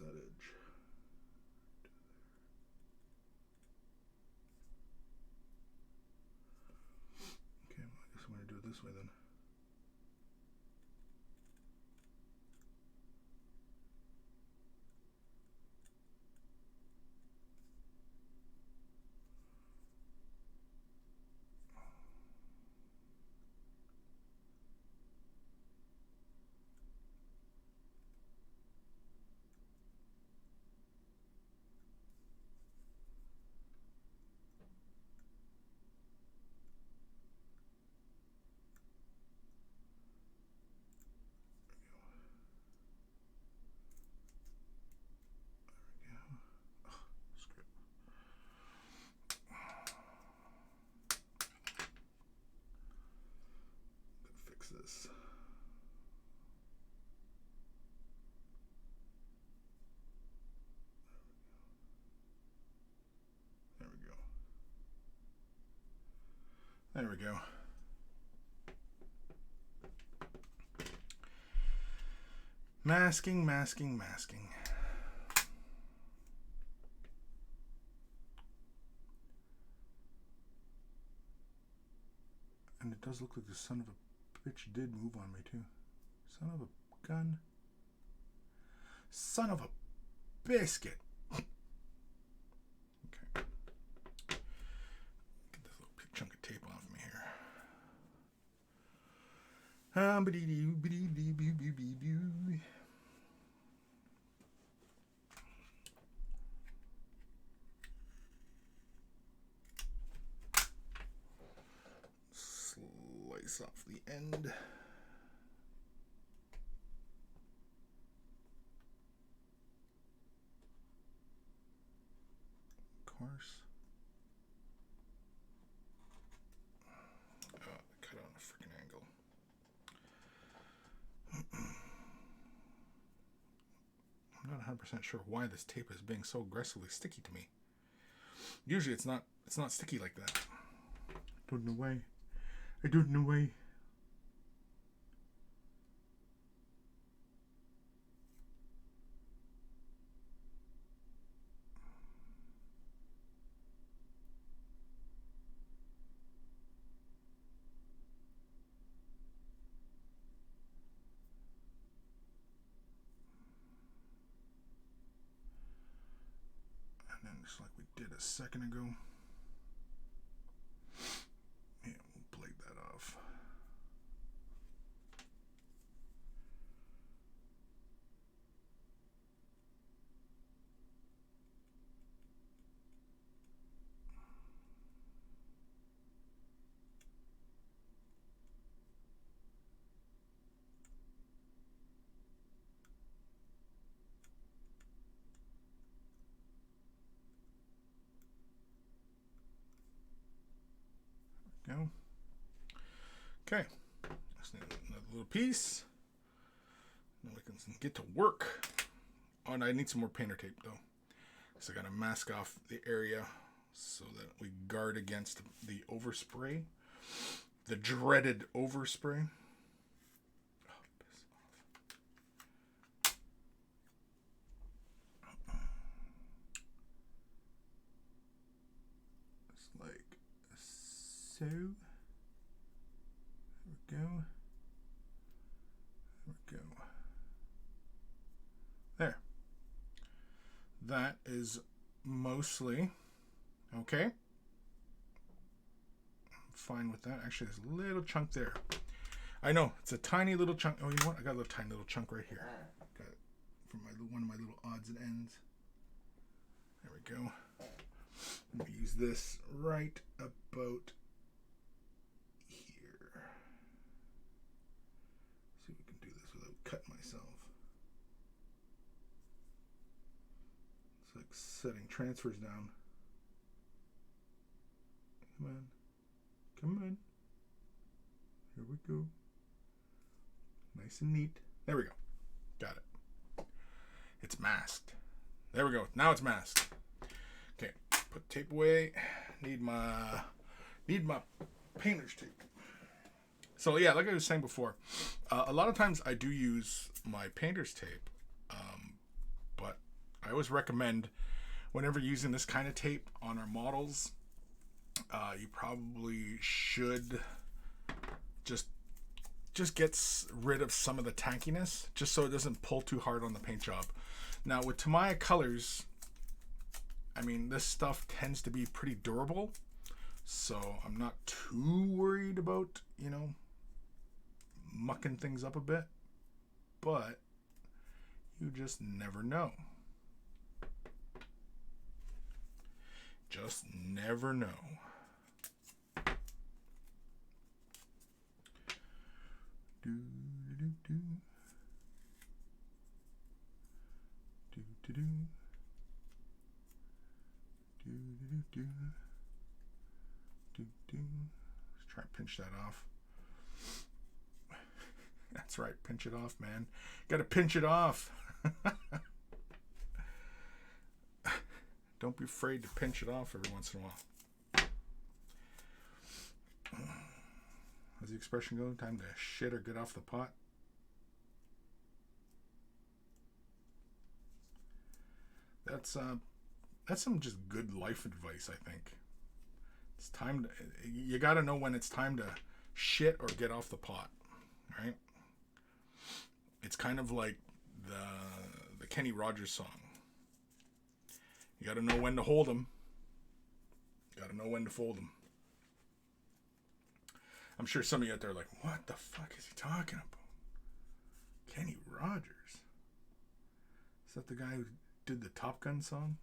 that edge? Okay, well, I guess I'm going to do it this way then. This. There we go. There we go. Masking, masking, masking. And it does look like the son of a bitch did move on me too. Son of a gun. Son of a biscuit. Okay. Get this little chunk of tape off me here. Slice off the end. Of course. Cut on a freaking angle. I'm not 100% sure why this tape is being so aggressively sticky to me. Usually it's not sticky like that. Don't know why. I don't know why. And then just like we did a second ago. Yeah, we'll blade that off. Go. Okay, just need another little piece. Then we can get to work. Oh, and I need some more painter tape though. So I gotta mask off the area so that we guard against the overspray, the dreaded overspray. Oh, piss off. Just like so. There we go. There we go. There. That is mostly okay. I'm fine with that. Actually, there's a little chunk there. I know it's a tiny little chunk. Oh, you know what? I got a little tiny little chunk right here. Got it from one of my little odds and ends. There we go. I'm gonna use this right about here. See if we can do this without cutting myself. It's like setting transfers down. Come on. Come on. Here we go. Nice and neat. There we go. Got it. It's masked. There we go. Now it's masked. Okay. Put tape away. Need my painter's tape. So yeah, like I was saying before, a lot of times I do use my painter's tape, but I always recommend whenever using this kind of tape on our models, you probably should just get rid of some of the tankiness, just so it doesn't pull too hard on the paint job. Now with Tamiya colors, I mean, this stuff tends to be pretty durable, so I'm not too worried about, you know, mucking things up a bit, but you just never know. Just never know. Do do do do do do do do do do. Let's try and pinch that off. That's right, pinch it off, man. Gotta pinch it off. Don't be afraid to pinch it off every once in a while. How's the expression go? Time to shit or get off the pot. That's some just good life advice, I think. It's time to, you got to know when it's time to shit or get off the pot, right? It's kind of like the Kenny Rogers song. You got to know when to hold them. You got to know when to fold them. I'm sure some of you out there are like, what the fuck is he talking about? Kenny Rogers? Is that the guy who did the Top Gun song?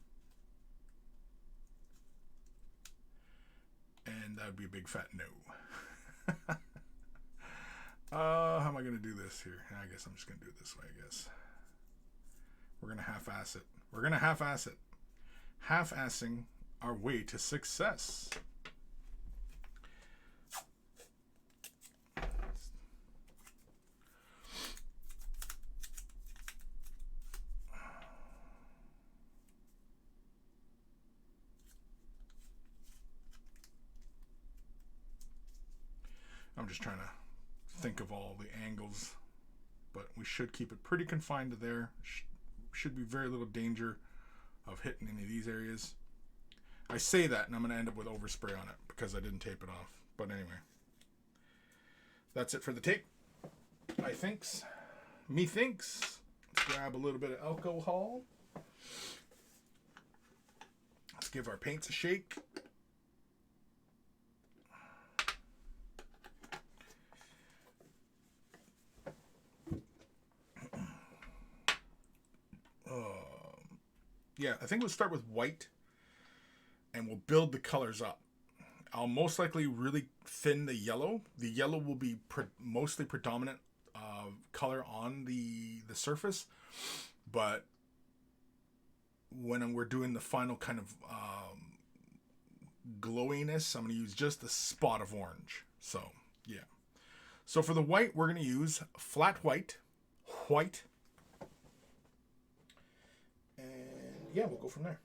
And that would be a big fat no. How am I going to do this here? I guess I'm just going to do it this way, I guess. We're going to half-ass it. We're going to half-ass it. Half-assing our way to success. I'm just trying to think of all the angles, but we should keep it pretty confined to there. Should be very little danger of hitting any of these areas. I say that and I'm going to end up with overspray on it because I didn't tape it off. But anyway, that's it for the tape. I thinks. Me thinks. Let's grab a little bit of alcohol. Let's give our paints a shake. Yeah, I think we'll start with white and we'll build the colors up. I'll most likely really thin the yellow. The yellow will be mostly predominant color on the surface, but when we're doing the final kind of glowiness, I'm going to use just a spot of orange. So, yeah. So for the white, we're going to use flat white, yeah, we'll go from there.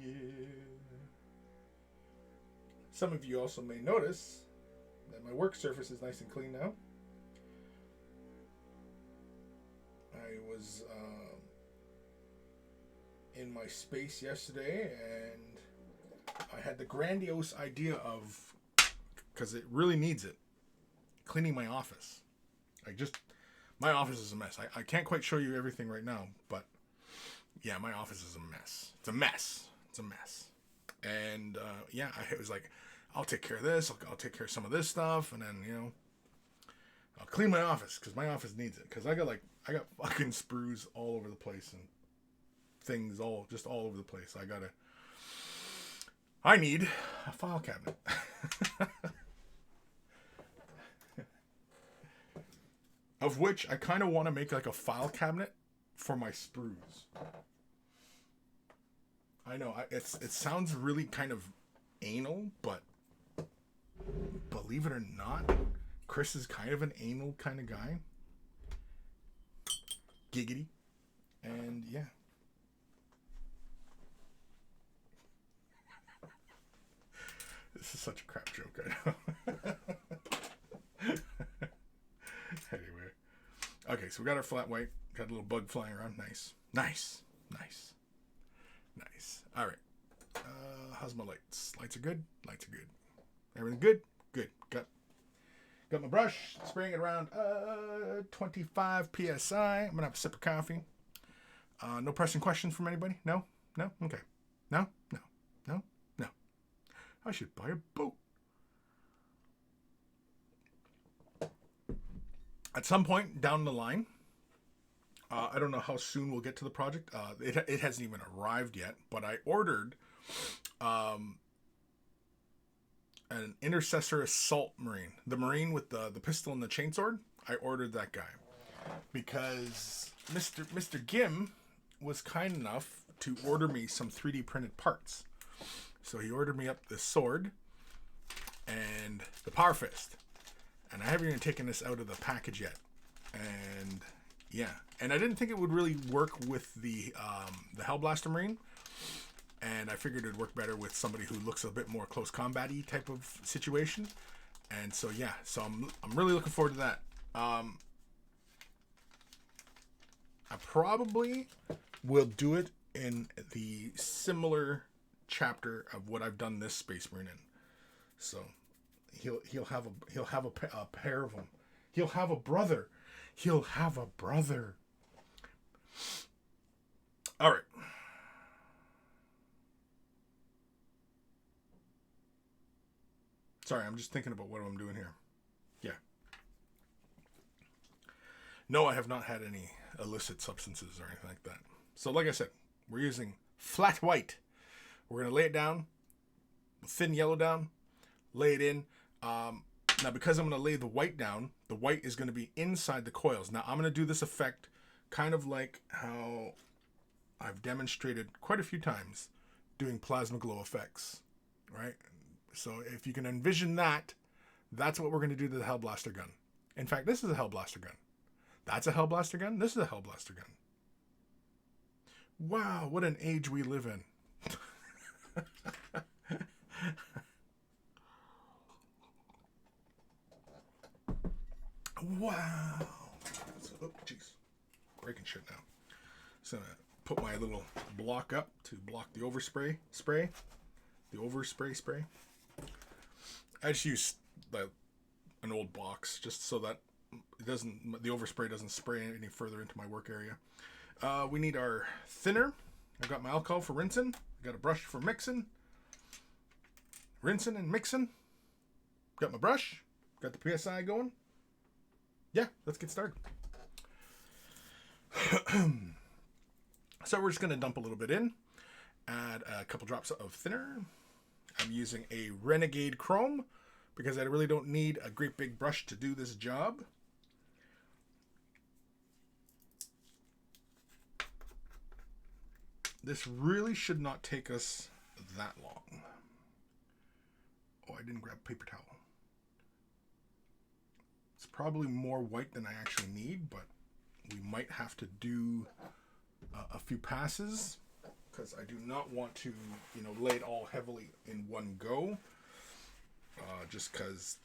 Yeah. Some of you also may notice that my work surface is nice and clean now. I was in my space yesterday and I had the grandiose idea of, because it really needs it, cleaning my office. My office is a mess. I can't quite show you everything right now, but yeah, my office is a mess. It's a mess. It's a mess. And yeah, I was like, I'll take care of this. I'll take care of some of this stuff, and then, you know, I'll clean my office because my office needs it. Because I got fucking sprues all over the place and things all over the place. I need a file cabinet. Of which I kind of want to make like a file cabinet for my sprues. I know, it sounds really kind of anal, but believe it or not, Chris is kind of an anal kind of guy. Giggity. And yeah. This is such a crap joke, I know. Anyway. Okay, so we got our flat white. Got a little bug flying around. Nice. Nice. Nice. Nice. All right. How's my lights? Lights are good? Lights are good. Everything good? Good. Got my brush. Spraying it around 25 PSI. I'm going to have a sip of coffee. No pressing questions from anybody? No? No? Okay. No? No. No? No. I should buy a boat. At some point down the line, I don't know how soon we'll get to the project. It hasn't even arrived yet, but I ordered an Intercessor Assault Marine. The Marine with the pistol and the chainsword. I ordered that guy because Mr. Gim was kind enough to order me some 3D printed parts. So he ordered me up the sword and the Power Fist. And I haven't even taken this out of the package yet. And yeah, and I didn't think it would really work with the Hellblaster Marine. And I figured it'd work better with somebody who looks a bit more close combat-y type of situation. And so yeah, so I'm really looking forward to that. I probably will do it in the similar chapter of what I've done this Space Marine in. So he'll have a pair of them. He'll have a brother. He'll have a brother. All right. Sorry, I'm just thinking about what I'm doing here. Yeah. No, I have not had any illicit substances or anything like that. So like I said, we're using flat white. We're going to lay it down, thin yellow down, lay it in. Now, because I'm going to lay the white down, the white is going to be inside the coils. Now, I'm going to do this effect kind of like how I've demonstrated quite a few times doing plasma glow effects, right? So if you can envision that, that's what we're going to do to the Hellblaster gun. In fact, this is a Hellblaster gun. That's a Hellblaster gun. This is a Hellblaster gun. Wow, what an age we live in. Wow. Oh, jeez. Breaking shit now. So I'm going to put my little block up to block the overspray spray. The overspray spray. I just use an old box just so that the overspray doesn't spray any further into my work area. We need our thinner. I've got my alcohol for rinsing. I got a brush for mixing. Rinsing and mixing. Got my brush. Got the PSI going. Yeah, let's get started. So we're just going to dump a little bit in. Add a couple drops of thinner. I'm using a Renegade Chrome because I really don't need a great big brush to do this job. This really should not take us that long. Oh, I didn't grab a paper towel. It's probably more white than I actually need, but we might have to do a few passes because I do not want to, lay it all heavily in one go. Just because,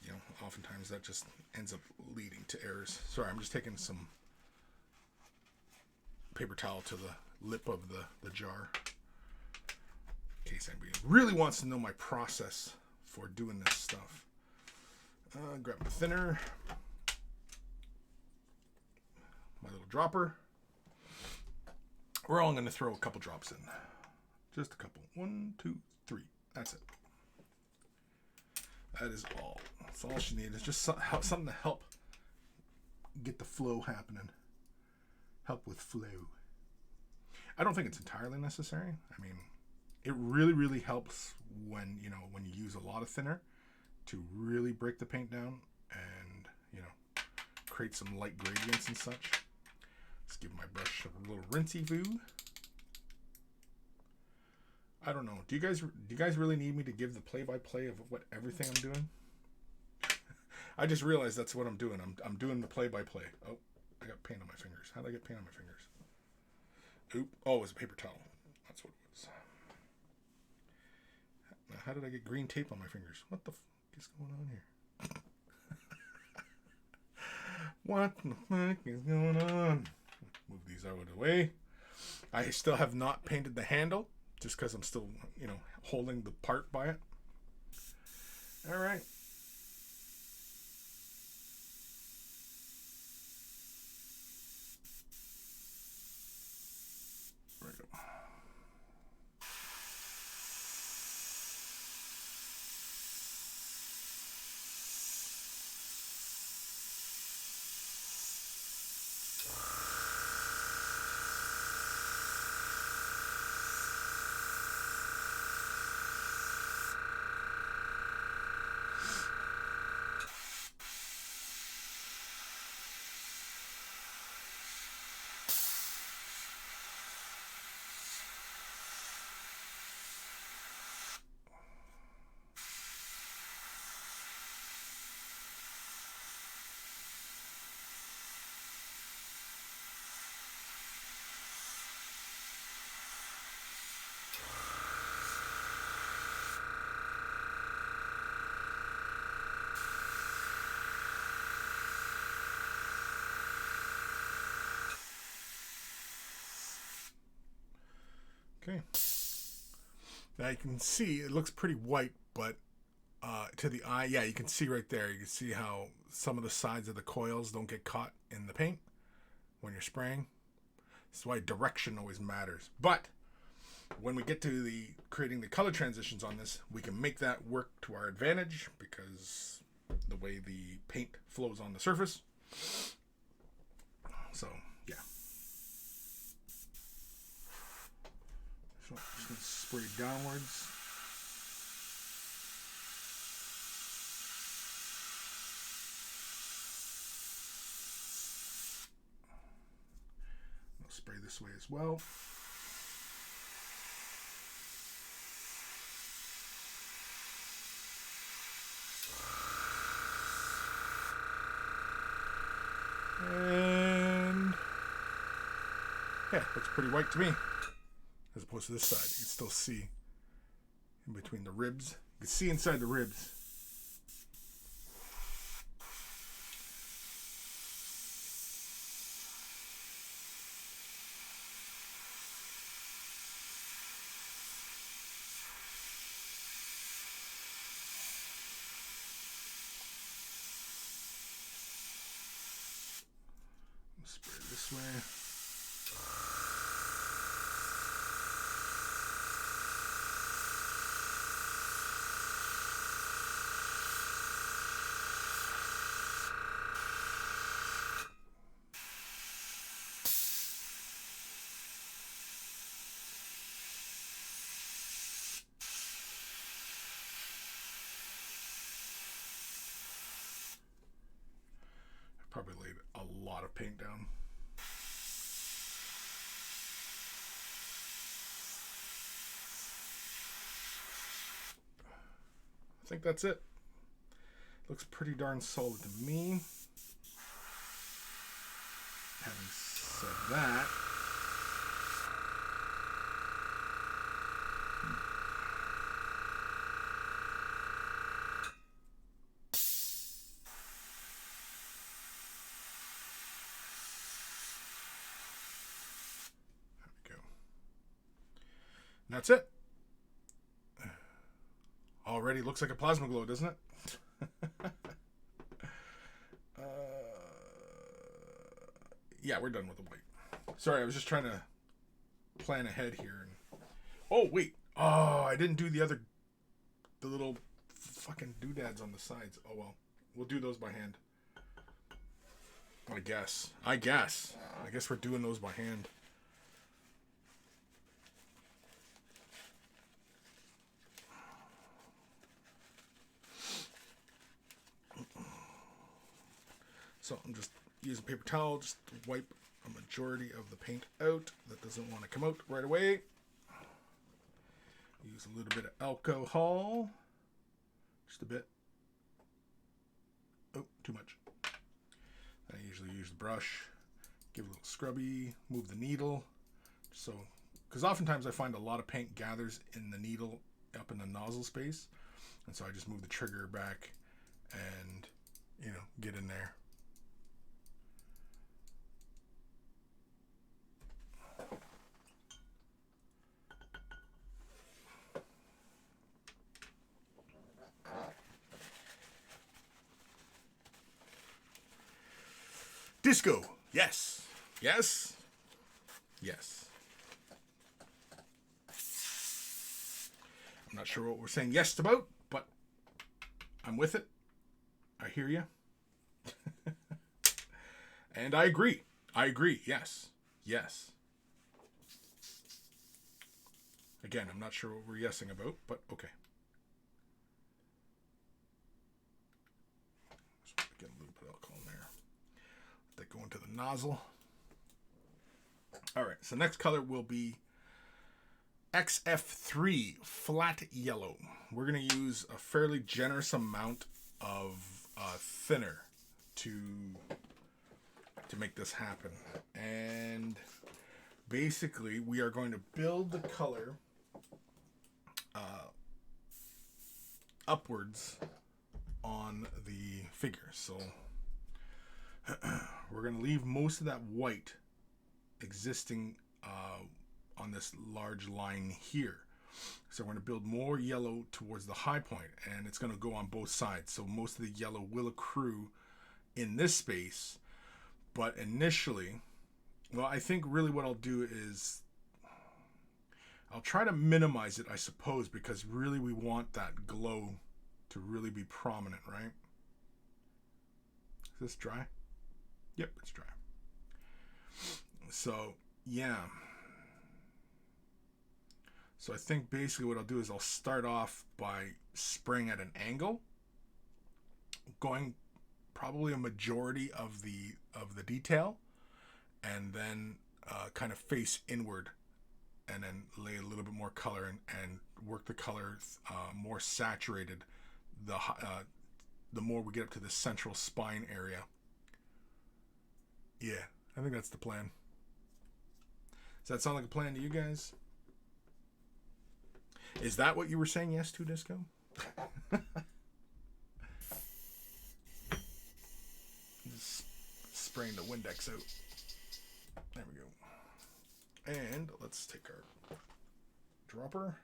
oftentimes that just ends up leading to errors. Sorry, I'm just taking some paper towel to the lip of the jar in case anybody really wants to know my process for doing this stuff. Grab my thinner, my little dropper. We're all going to throw a couple drops in. Just a couple. 1, 2, 3. That's it. That is all. That's all she needs. It's just something to help get the flow happening. Help with flow. I don't think it's entirely necessary. I mean, it really, really helps when you use a lot of thinner to really break the paint down and, create some light gradients and such. Let's give my brush a little rinsey-voo. I don't know. Do you guys really need me to give the play-by-play of what everything I'm doing? I just realized that's what I'm doing. I'm doing the play-by-play. Oh, I got paint on my fingers. How did I get paint on my fingers? Oop. Oh, it was a paper towel. That's what it was. Now, how did I get green tape on my fingers? What the f is going on here? What the fuck is going on? Move these out of the way. I still have not painted the handle, just because I'm still, holding the part by it. All right. There we go. Okay. Now you can see it looks pretty white, but to the eye, yeah, you can see right there. You can see how some of the sides of the coils don't get caught in the paint when you're spraying. That's why direction always matters. But when we get to the creating the color transitions on this, we can make that work to our advantage because the way the paint flows on the surface. So, yeah. So just going to spray downwards. I'll spray this way as well. And yeah, looks pretty white to me. As opposed to this side, you can still see in between the ribs. You can see inside the ribs. Spray it this way. I probably laid a lot of paint down. I think that's it. Looks pretty darn solid to me. Having said that, there we go. And that's it. Already looks like a plasma glow, doesn't it? Yeah, we're done with the white. Sorry, I was just trying to plan ahead here. Oh, wait. Oh, I didn't do the little fucking doodads on the sides. Oh, well. We'll do those by hand. I guess we're doing those by hand. So I'm just using a paper towel just to wipe a majority of the paint out that doesn't want to come out right away. Use a little bit of alcohol. Just a bit. Oh, too much. I usually use the brush, give it a little scrubby, move the needle. So, because oftentimes I find a lot of paint gathers in the needle up in the nozzle space. And so I just move the trigger back and, get in there. Disco. Yes. Yes. Yes. I'm not sure what we're saying yes about, but I'm with it. I hear you. And I agree. I agree. Yes. Yes. Again, I'm not sure what we're yesing about, but okay. So get a little bit of alcohol in there. Let that go into the nozzle. All right, so next color will be XF3 Flat Yellow. We're going to use a fairly generous amount of thinner to make this happen. And basically, we are going to build the color upwards on the figure. So we're going to leave most of that white existing on this large line here. So we're going to build more yellow towards the high point, and it's going to go on both sides. So most of the yellow will accrue in this space. But initially, well, I think really what I'll do is I'll try to minimize it, I suppose, because really we want that glow to really be prominent, right? Is this dry? Yep, it's dry. So, yeah. So I think basically what I'll do is I'll start off by spraying at an angle, going probably a majority of the detail, and then kind of face inward, and then lay a little bit more color and work the color more saturated the more we get up to the central spine area. Yeah, I think that's the plan. Does that sound like a plan to you guys? Is that what you were saying yes to, Disco? Just spraying the Windex out. There we go. And let's take our dropper.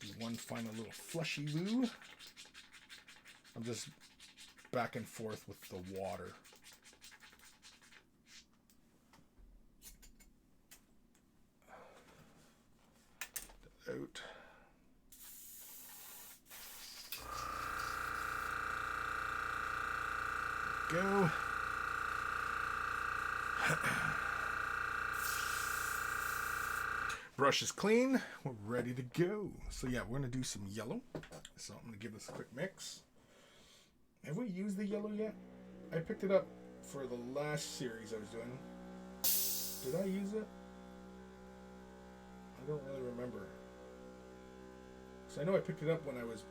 Do one final little flushy woo. I'm just back and forth with the water. Out. Go. Brush is clean. We're ready to go. So yeah, we're going to do some yellow. So I'm going to give this a quick mix. Have we used the yellow yet? I picked it up for the last series I was doing. Did I use it? I don't really remember. So I know I picked it up when I was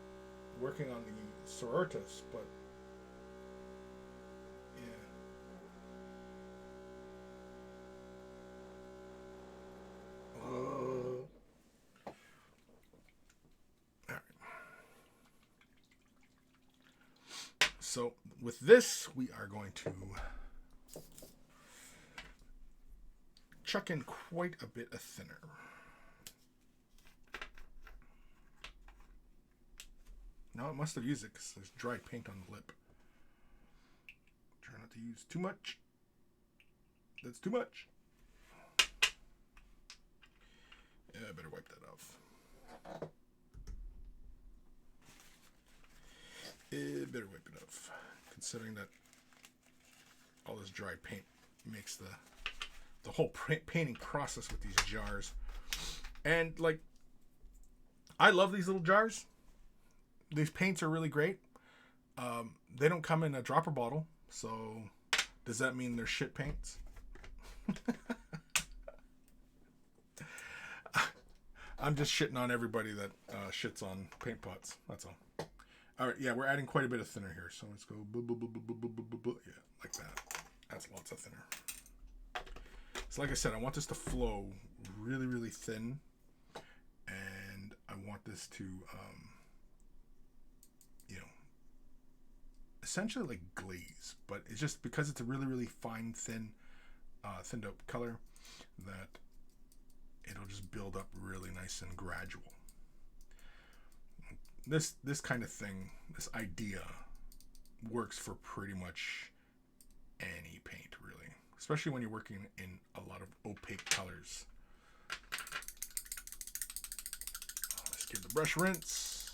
working on the Sororitas, but yeah. Alright. So with this, we are going to chuck in quite a bit of thinner. No, I must have used it because there's dry paint on the lip. Try not to use too much. That's too much. Yeah, I better wipe that off. Better wipe it off. Considering that all this dry paint makes the whole painting process with these jars. And, like, I love these little jars. These paints are really great. They don't come in a dropper bottle, so does that mean they're shit paints? I'm just shitting on everybody that shits on paint pots. That's all. All right, yeah, we're adding quite a bit of thinner here, so let's go yeah, like that. That's lots of thinner. So like I said, I want this to flow really, really thin, and I want this to essentially like glaze, but it's just because it's a really, really fine, thinned out color that it'll just build up really nice and gradual. This kind of thing, this idea, works for pretty much any paint. especially when you're working in a lot of opaque colors. Let's give the brush rinse.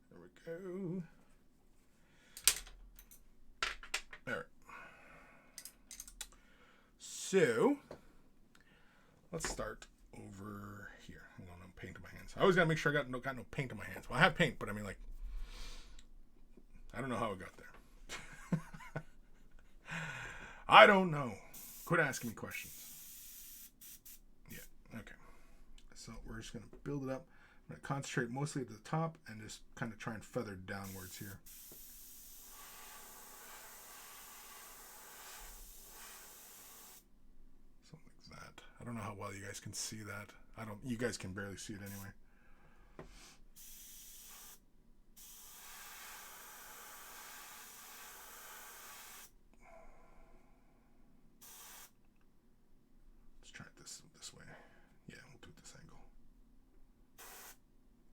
There we go. There. So, let's start over here. Hang on, no paint in my hands. I always gotta make sure I got no paint in my hands. Well, I have paint, but I mean, like, I don't know how it got there. I don't know. Quit asking me questions. Yeah, okay. So we're just going to build it up. I'm going to concentrate mostly at the top and just kind of try and feather downwards here. Something like that. I don't know how well you guys can see that. You guys can barely see it anyway. This way. Yeah, we'll do it this angle.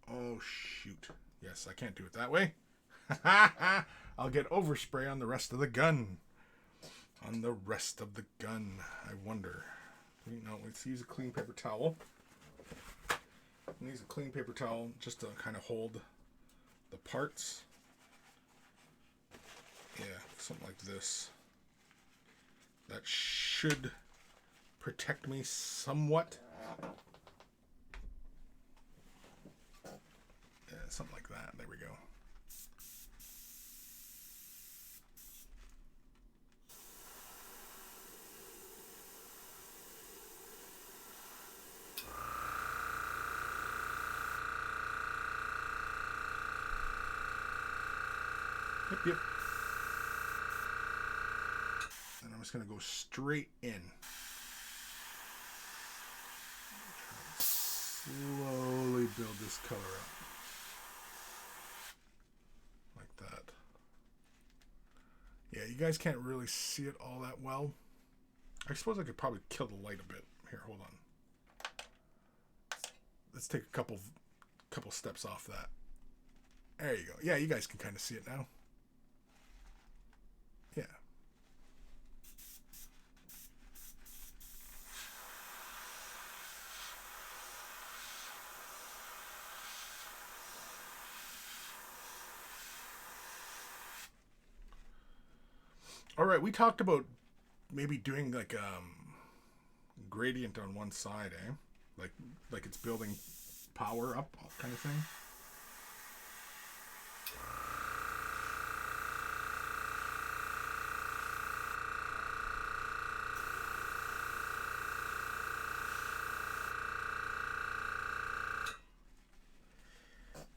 Oh, shoot. Yes, I can't do it that way. I'll get overspray on the rest of the gun. On the rest of the gun. I wonder. No, let's use a clean paper towel. Use a clean paper towel just to kind of hold the parts. Yeah, something like this. That should protect me somewhat. Yeah, something like that. There we go. Yep. And I'm just going to go straight in. Slowly build this color up. Like that. Yeah, you guys can't really see it all that well. I suppose I could probably kill the light a bit. Here, hold on. Let's take a couple steps off that. There you go. Yeah, you guys can kind of see it now. Yeah. All right, we talked about maybe doing like gradient on one side, eh? Like it's building power up kind of thing.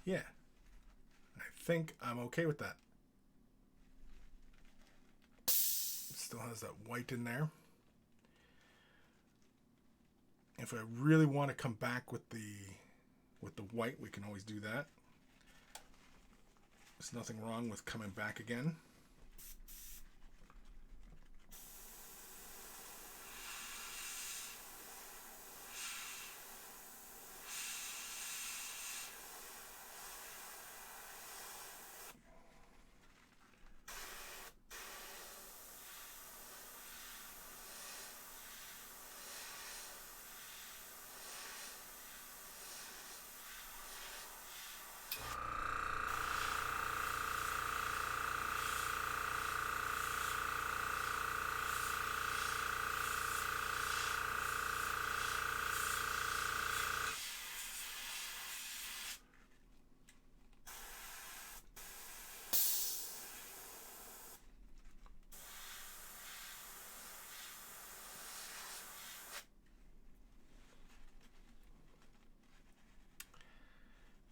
Yeah. I think I'm okay with that. Still has that white in there. If I really want to come back with the white, we can always do that. There's nothing wrong with coming back again.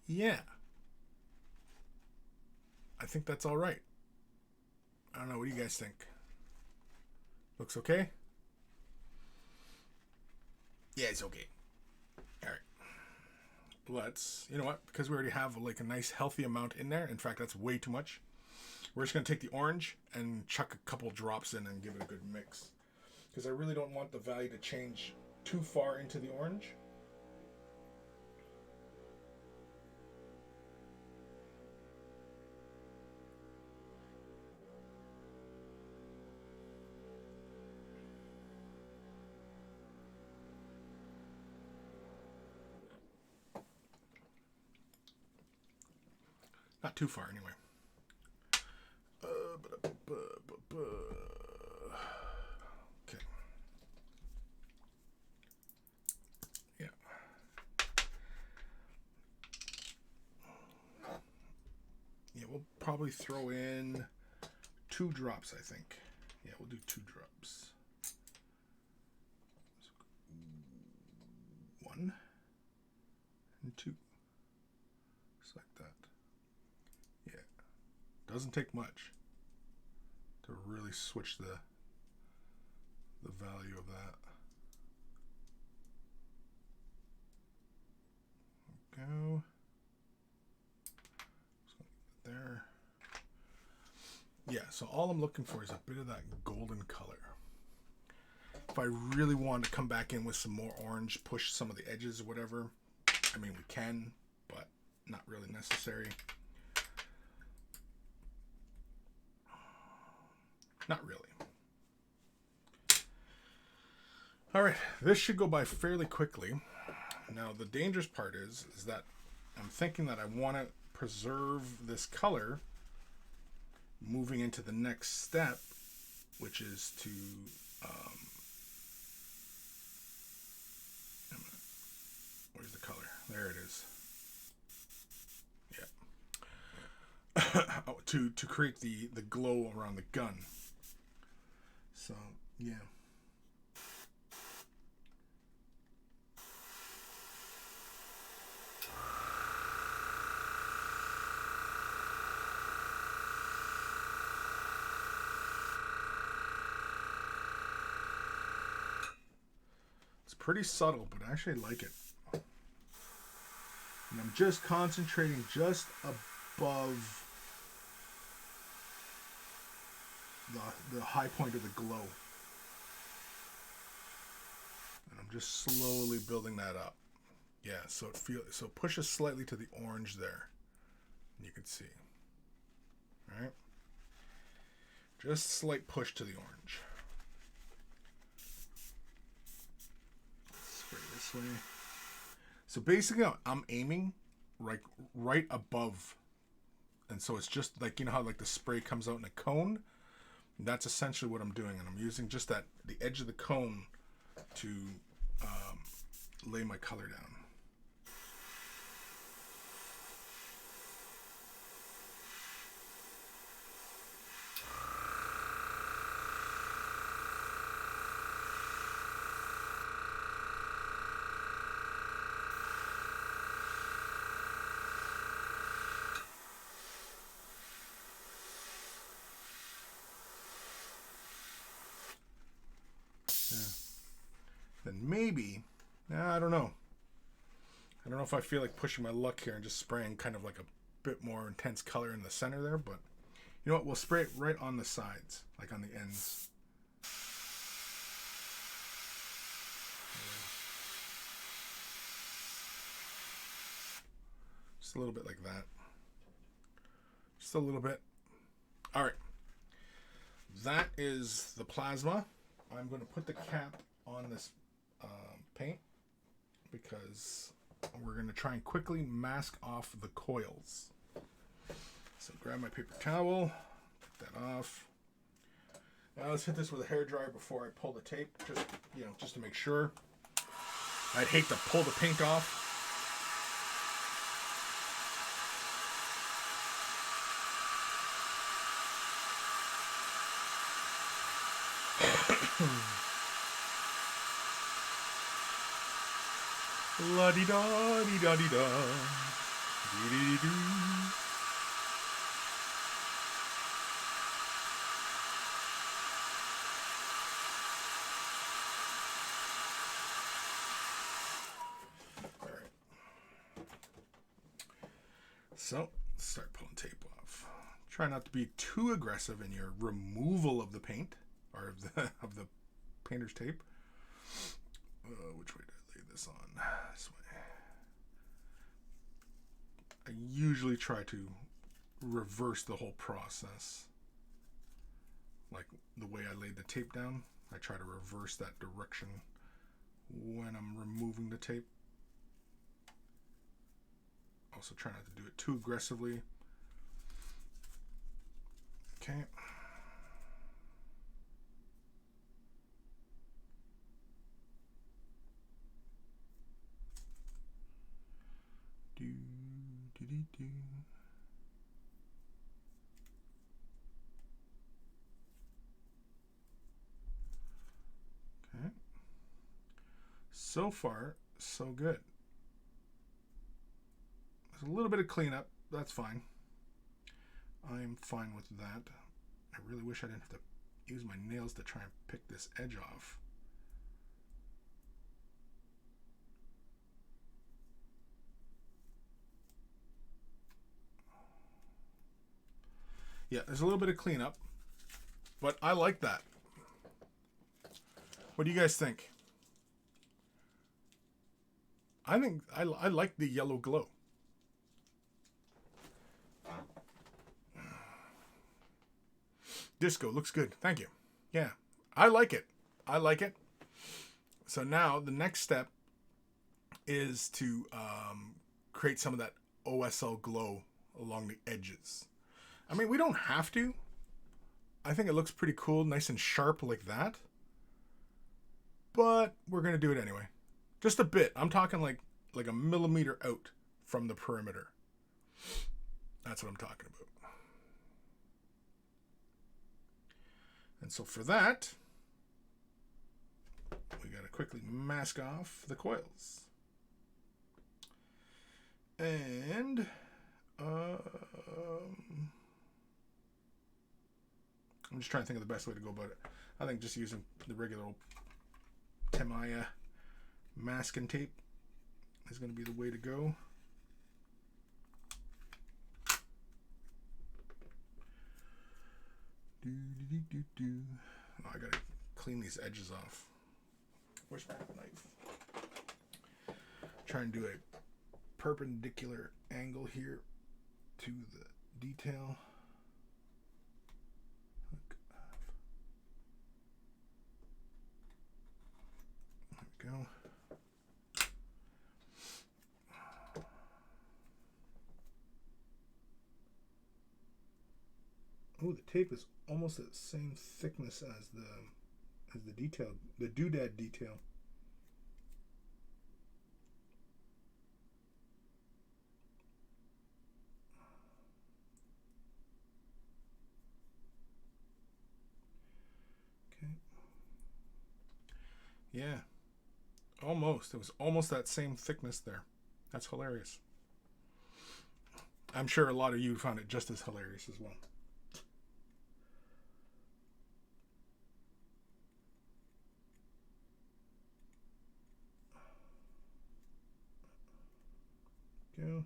Yeah. I think that's all right. I don't know. What do you guys think? Looks okay? Yeah, it's okay. All right. Let's, you know what? Because we already have like a nice healthy amount in there. In fact, that's way too much. We're just going to take the orange and chuck a couple drops in and give it a good mix. Because I really don't want the value to change too far into the orange. Not too far, anyway. Okay. Yeah. Yeah, we'll probably throw in 2 drops, I think. Yeah, we'll do 2 drops. 1 and 2. Just like that. Yeah. Doesn't take much to really switch the value of that. Go. There. Yeah, so all I'm looking for is a bit of that golden color. If I really want to come back in with some more orange, push some of the edges or whatever, I mean, we can, but not really necessary. Not really. All right, this should go by fairly quickly. Now, the dangerous part is that I'm thinking that I want to preserve this color moving into the next step, which is to where's the color? There it is. Yeah. Oh, to create the glow around the gun. So yeah. Pretty subtle, but I actually like it. And I'm just concentrating just above the high point of the glow. And I'm just slowly building that up. Yeah, so it pushes slightly to the orange there. You can see. All right? Just slight push to the orange. This way. So basically I'm aiming right above, and so it's just like, you know how like the spray comes out in a cone? That's essentially what I'm doing, and I'm using just the edge of the cone to lay my color down. Then maybe, I don't know. I don't know if I feel like pushing my luck here and just spraying kind of like a bit more intense color in the center there, but you know what? We'll spray it right on the sides, like on the ends. Just a little bit like that. Just a little bit. All right. That is the plasma. I'm going to put the cap on this paint because we're going to try and quickly mask off the coils. So grab my paper towel, take that off. Now let's hit this with a hairdryer before I pull the tape, just to make sure. I'd hate to pull the paint off. La di da di da di da di di do. All right. So let's start pulling tape off. Try not to be too aggressive in your removal of the paint or of the painter's tape. Which way did I lay this on? This way. I usually try to reverse the whole process. Like the way I laid the tape down, I try to reverse that direction when I'm removing the tape. Also try not to do it too aggressively Okay. Do, do, do, do. Okay. So far, so good. There's a little bit of cleanup. That's fine. I'm fine with that. I really wish I didn't have to use my nails to try and pick this edge off. Yeah, there's a little bit of cleanup, but I like that. What do you guys think? I think I like the yellow glow. Disco looks good. Thank you. Yeah, I like it. I like it. So now the next step is to create some of that Osl glow along the edges. I mean, we don't have to. I think it looks pretty cool, nice and sharp like that. But we're going to do it anyway. Just a bit. I'm talking like a millimeter out from the perimeter. That's what I'm talking about. And so for that, we got to quickly mask off the coils. And I'm just trying to think of the best way to go about it. I think just using the regular old Tamiya masking tape is going to be the way to go. Oh, I gotta clean these edges off. Where's my knife? Try and do a perpendicular angle here to the detail. There we go. Oh, the tape is almost the same thickness as the detail, the doodad detail. Okay. Yeah. Almost. It was almost that same thickness there. That's hilarious. I'm sure a lot of you found it just as hilarious as well. Go.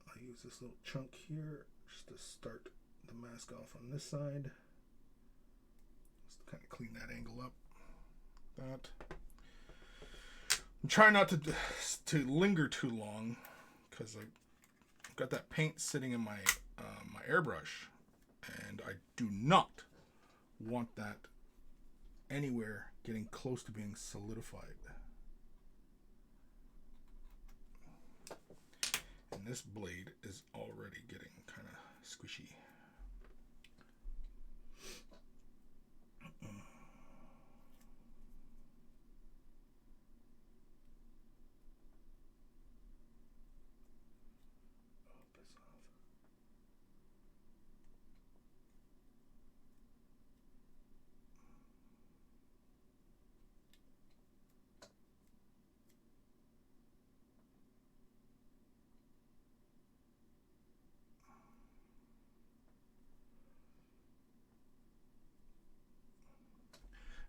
I'll use this little chunk here just to start the mask off on this side. Just to kind of clean that angle up. That. I'm trying not to linger too long because I've got that paint sitting in my my airbrush, and I do not want that anywhere getting close to being solidified. And this blade is already getting kind of squishy.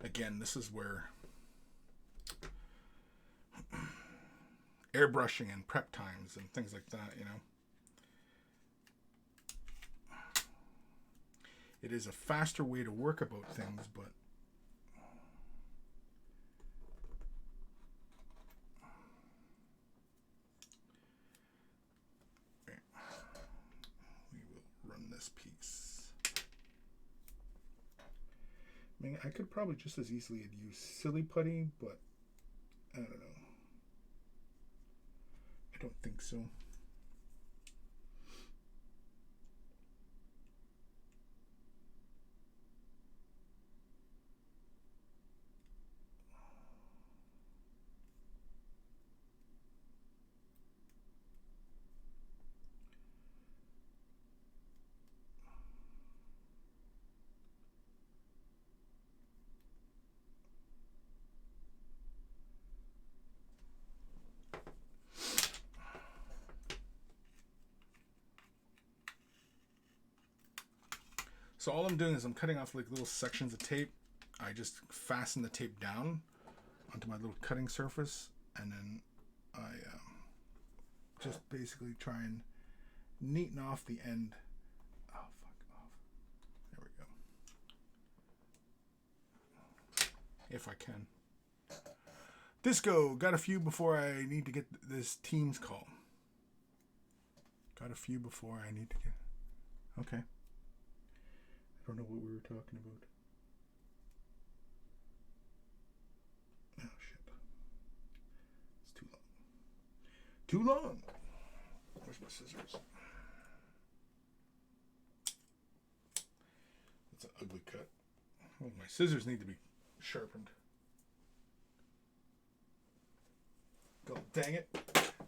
Again, this is where airbrushing and prep times and things like that, you know. It is a faster way to work about things, but we will run this piece. I mean, I could probably just as easily use silly putty, but I don't know. I don't think so. So all I'm doing is I'm cutting off like little sections of tape. I just fasten the tape down onto my little cutting surface, and then I just basically try and neaten off the end. Oh, fuck off. There we go. If I can. Disco, got a few before I need to get this Teams call. Got a few before I need to get... Okay. I don't know what we were talking about. Oh, shit. It's too long. Too long! Where's my scissors? That's an ugly cut. Oh, my scissors need to be sharpened. God dang it.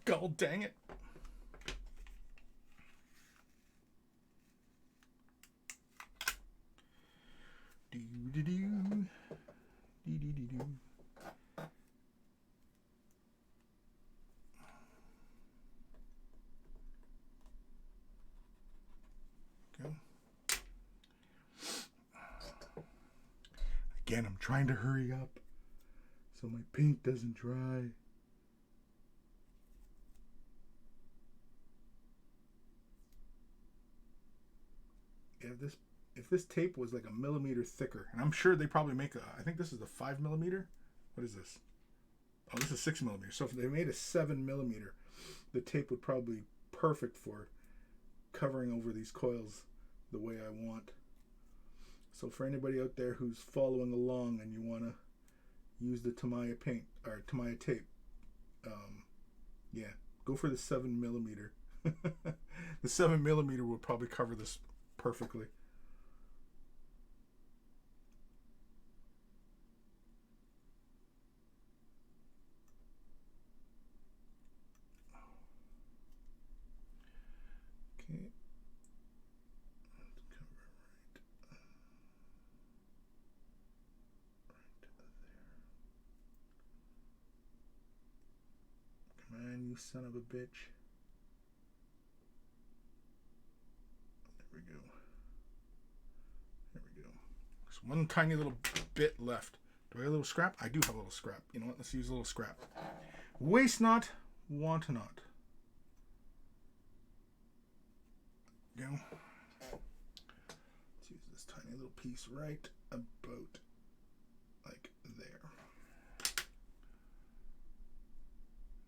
God dang it. Do-do-do. Do-do-do-do. Go. Again, I'm trying to hurry up so my paint doesn't dry. If this tape was like a millimeter thicker, and I'm sure they probably make I think this is the 5mm. What is this? Oh, this is 6mm. So if they made a 7mm, the tape would probably be perfect for covering over these coils the way I want. So for anybody out there who's following along and you want to use the Tamiya paint or Tamiya tape, yeah, go for the 7mm. The 7mm will probably cover this perfectly. Okay. Let's cover right there. Come on, you son of a bitch. There we go. There we go. There's one tiny little bit left. Do I have a little scrap? I do have a little scrap. You know what? Let's use a little scrap. Waste not, want not. Go. Let's use this tiny little piece right about like there.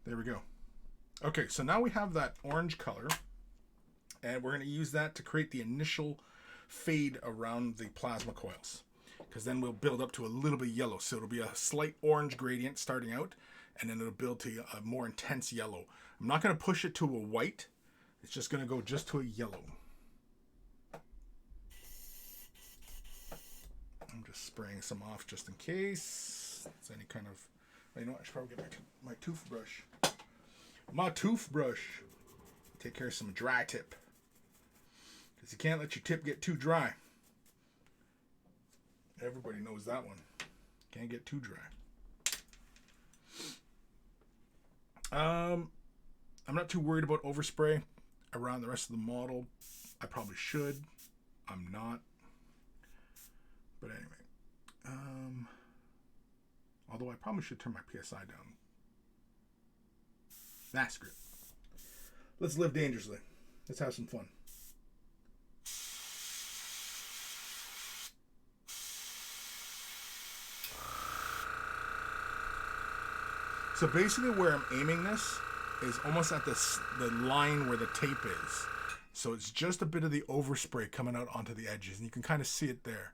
There we go. Okay, so now we have that orange color, and we're going to use that to create the initial fade around the plasma coils, because then we'll build up to a little bit yellow. So it'll be a slight orange gradient starting out, and then it'll build to a more intense yellow. I'm not going to push it to a white. It's just going to go just to a yellow. I'm just spraying some off just in case it's any kind of... You know what? I should probably get my toothbrush. My toothbrush. Take care of some dry tip. Because you can't let your tip get too dry. Everybody knows that one. Can't get too dry. I'm not too worried about overspray around the rest of the model. I probably should. I'm not. But anyway. Although I probably should turn my PSI down. Nah, screw it. Let's live dangerously. Let's have some fun. So basically where I'm aiming this is almost at the line where the tape is. So it's just a bit of the overspray coming out onto the edges. And you can kind of see it there.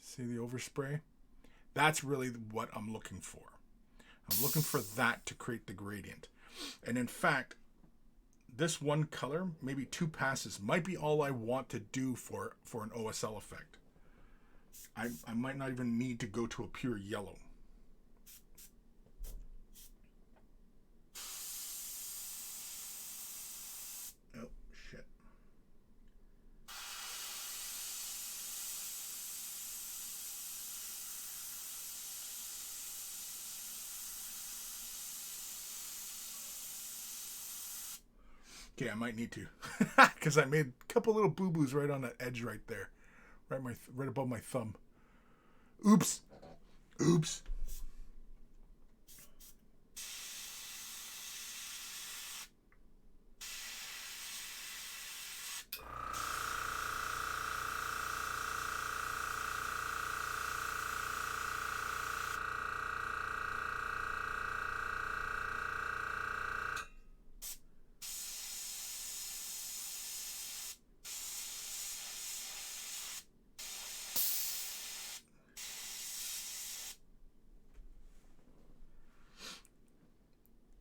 See the overspray? That's really what I'm looking for. I'm looking for that to create the gradient. And in fact, this one color, maybe two passes, might be all I want to do for an OSL effect. I might not even need to go to a pure yellow. Oh, shit. Okay, I might need to. Because I made a couple little boo-boos right on that edge right there. right above my thumb. Oops. Oops.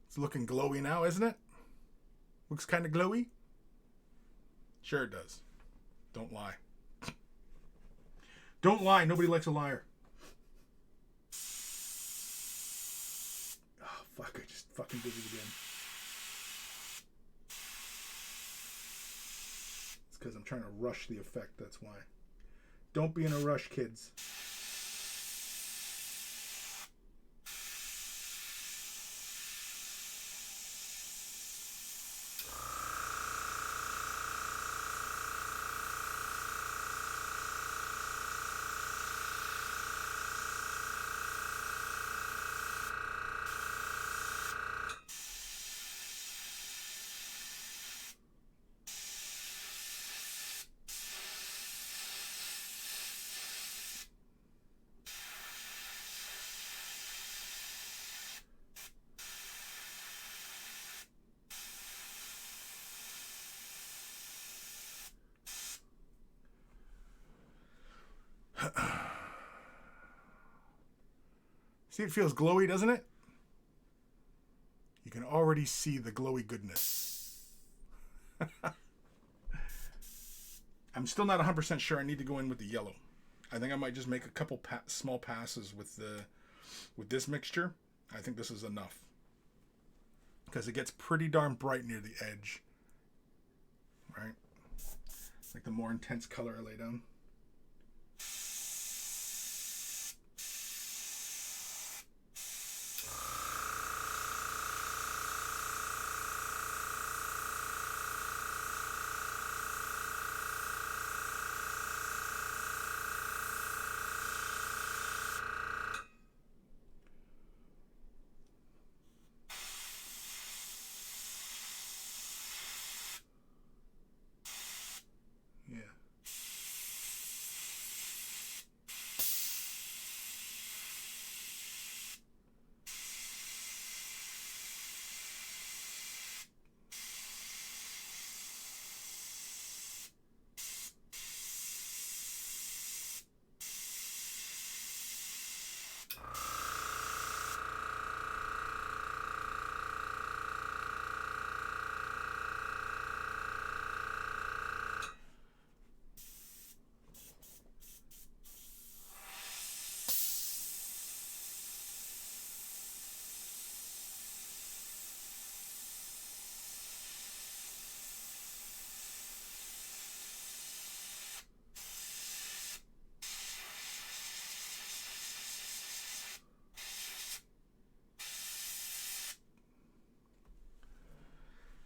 It's looking glowy now, isn't it? Looks kind of glowy. Sure it does. Don't lie. Don't lie. Nobody likes a liar. Oh, fuck. I just fucking did it again. It's because I'm trying to rush the effect. That's why. Don't be in a rush, kids. See, it feels glowy, doesn't it? You can already see the glowy goodness. I'm still not 100% sure I need to go in with the yellow. I think I might just make a couple small passes with this mixture. I think this is enough. Because it gets pretty darn bright near the edge. Right? Like the more intense color I lay down.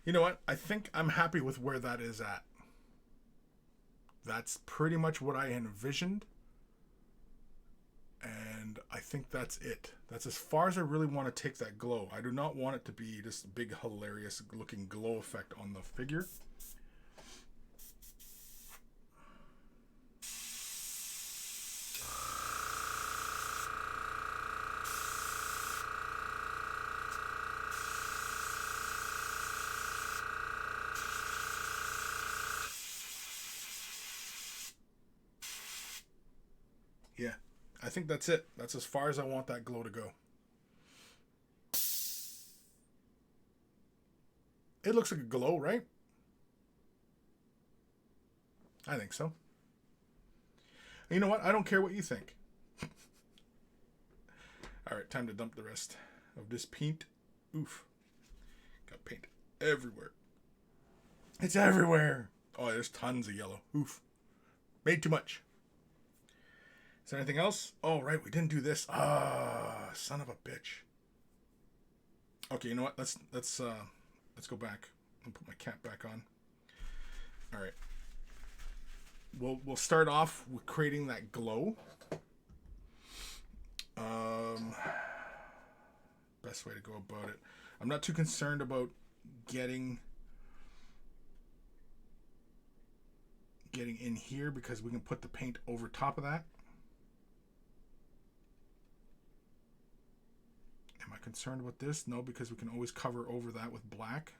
You know what? I think I'm happy with where that is at. That's pretty much what I envisioned. And I think that's it. That's as far as I really want to take that glow. I do not want it to be this big, hilarious looking glow effect on the figure. Yeah, I think that's it. That's as far as I want that glow to go. It looks like a glow, right? I think so. And you know what? I don't care what you think. All right, time to dump the rest of this paint. Oof. Got paint everywhere. It's everywhere. Oh, there's tons of yellow. Oof. Made too much. Is there anything else? Oh, right, we didn't do this. Ah, son of a bitch. Okay, you know what? Let's go back and put my cap back on. All right. we'll start off with creating that glow. Best way to go about it. I'm not too concerned about getting in here because we can put the paint over top of that. Am I concerned about this? No, because we can always cover over that with black.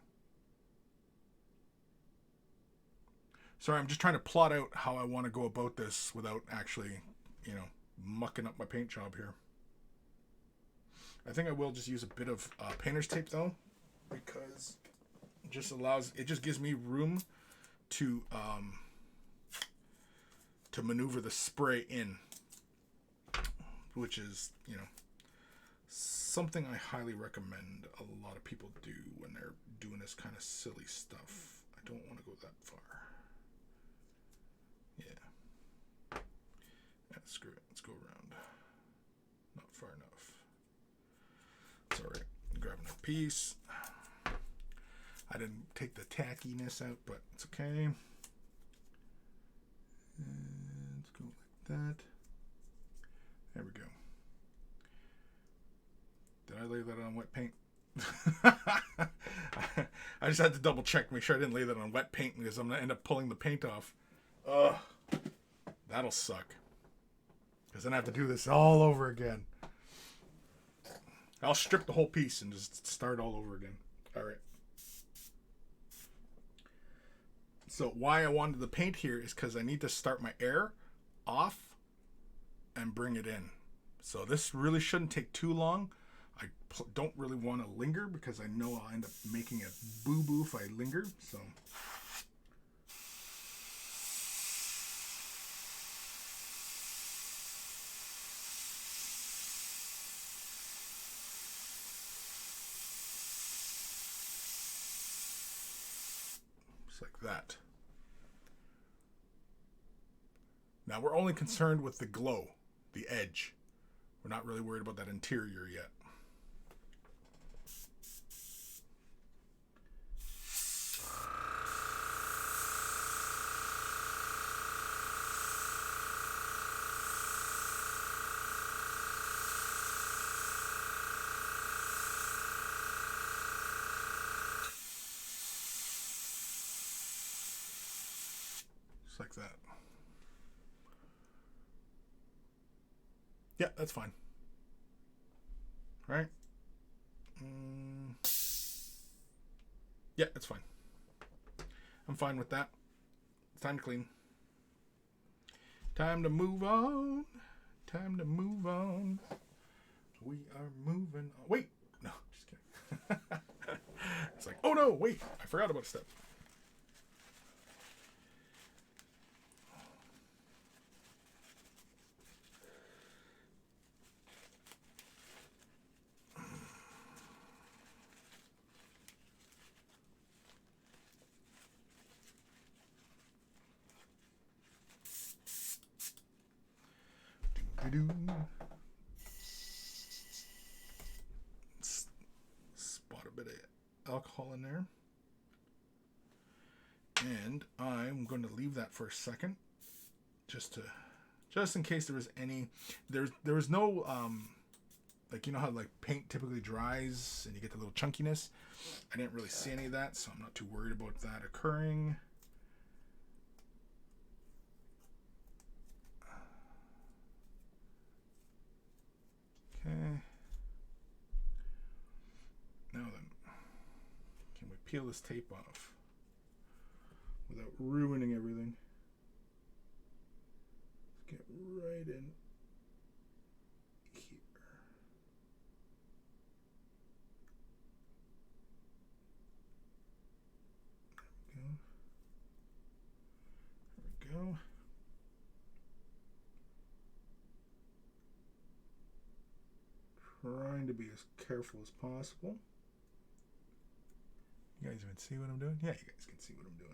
Sorry, I'm just trying to plot out how I want to go about this without actually, mucking up my paint job here. I think I will just use a bit of painter's tape though, because it just gives me room to maneuver the spray in, which is, something I highly recommend a lot of people do when they're doing this kind of silly stuff. I don't want to go that far. Yeah, screw it. Let's go around. Not far enough. It's all right. Grab another piece. I didn't take the tackiness out, but it's okay. And let's go like that. There we go. Did I lay that on wet paint? I just had to double check, make sure I didn't lay that on wet paint because I'm going to end up pulling the paint off. Ugh. That'll suck. Because then I have to do this all over again. I'll strip the whole piece and just start all over again. All right. So why I wanted the paint here is because I need to start my air off and bring it in. So this really shouldn't take too long. I don't really want to linger because I know I'll end up making a boo-boo if I linger. So just like that. Now we're only concerned with the glow, the edge. We're not really worried about that interior yet. Just like that. Yeah, that's fine. Right? Yeah, that's fine. I'm fine with that. It's time to clean. Time to move on. Time to move on. We are moving on. Wait! No, just kidding. It's like, oh no, wait! I forgot about a step. Spot a bit of alcohol in there. And I'm going to leave that for a second. Just in case there was any, there was no, like, you know how like paint typically dries and you get the little chunkiness. I didn't really see any of that, so I'm not too worried about that occurring. Okay. Now then, can we peel this tape off without ruining everything? Let's get right in here. There we go. Trying to be as careful as possible. You guys even see what I'm doing? Yeah, you guys can see what I'm doing.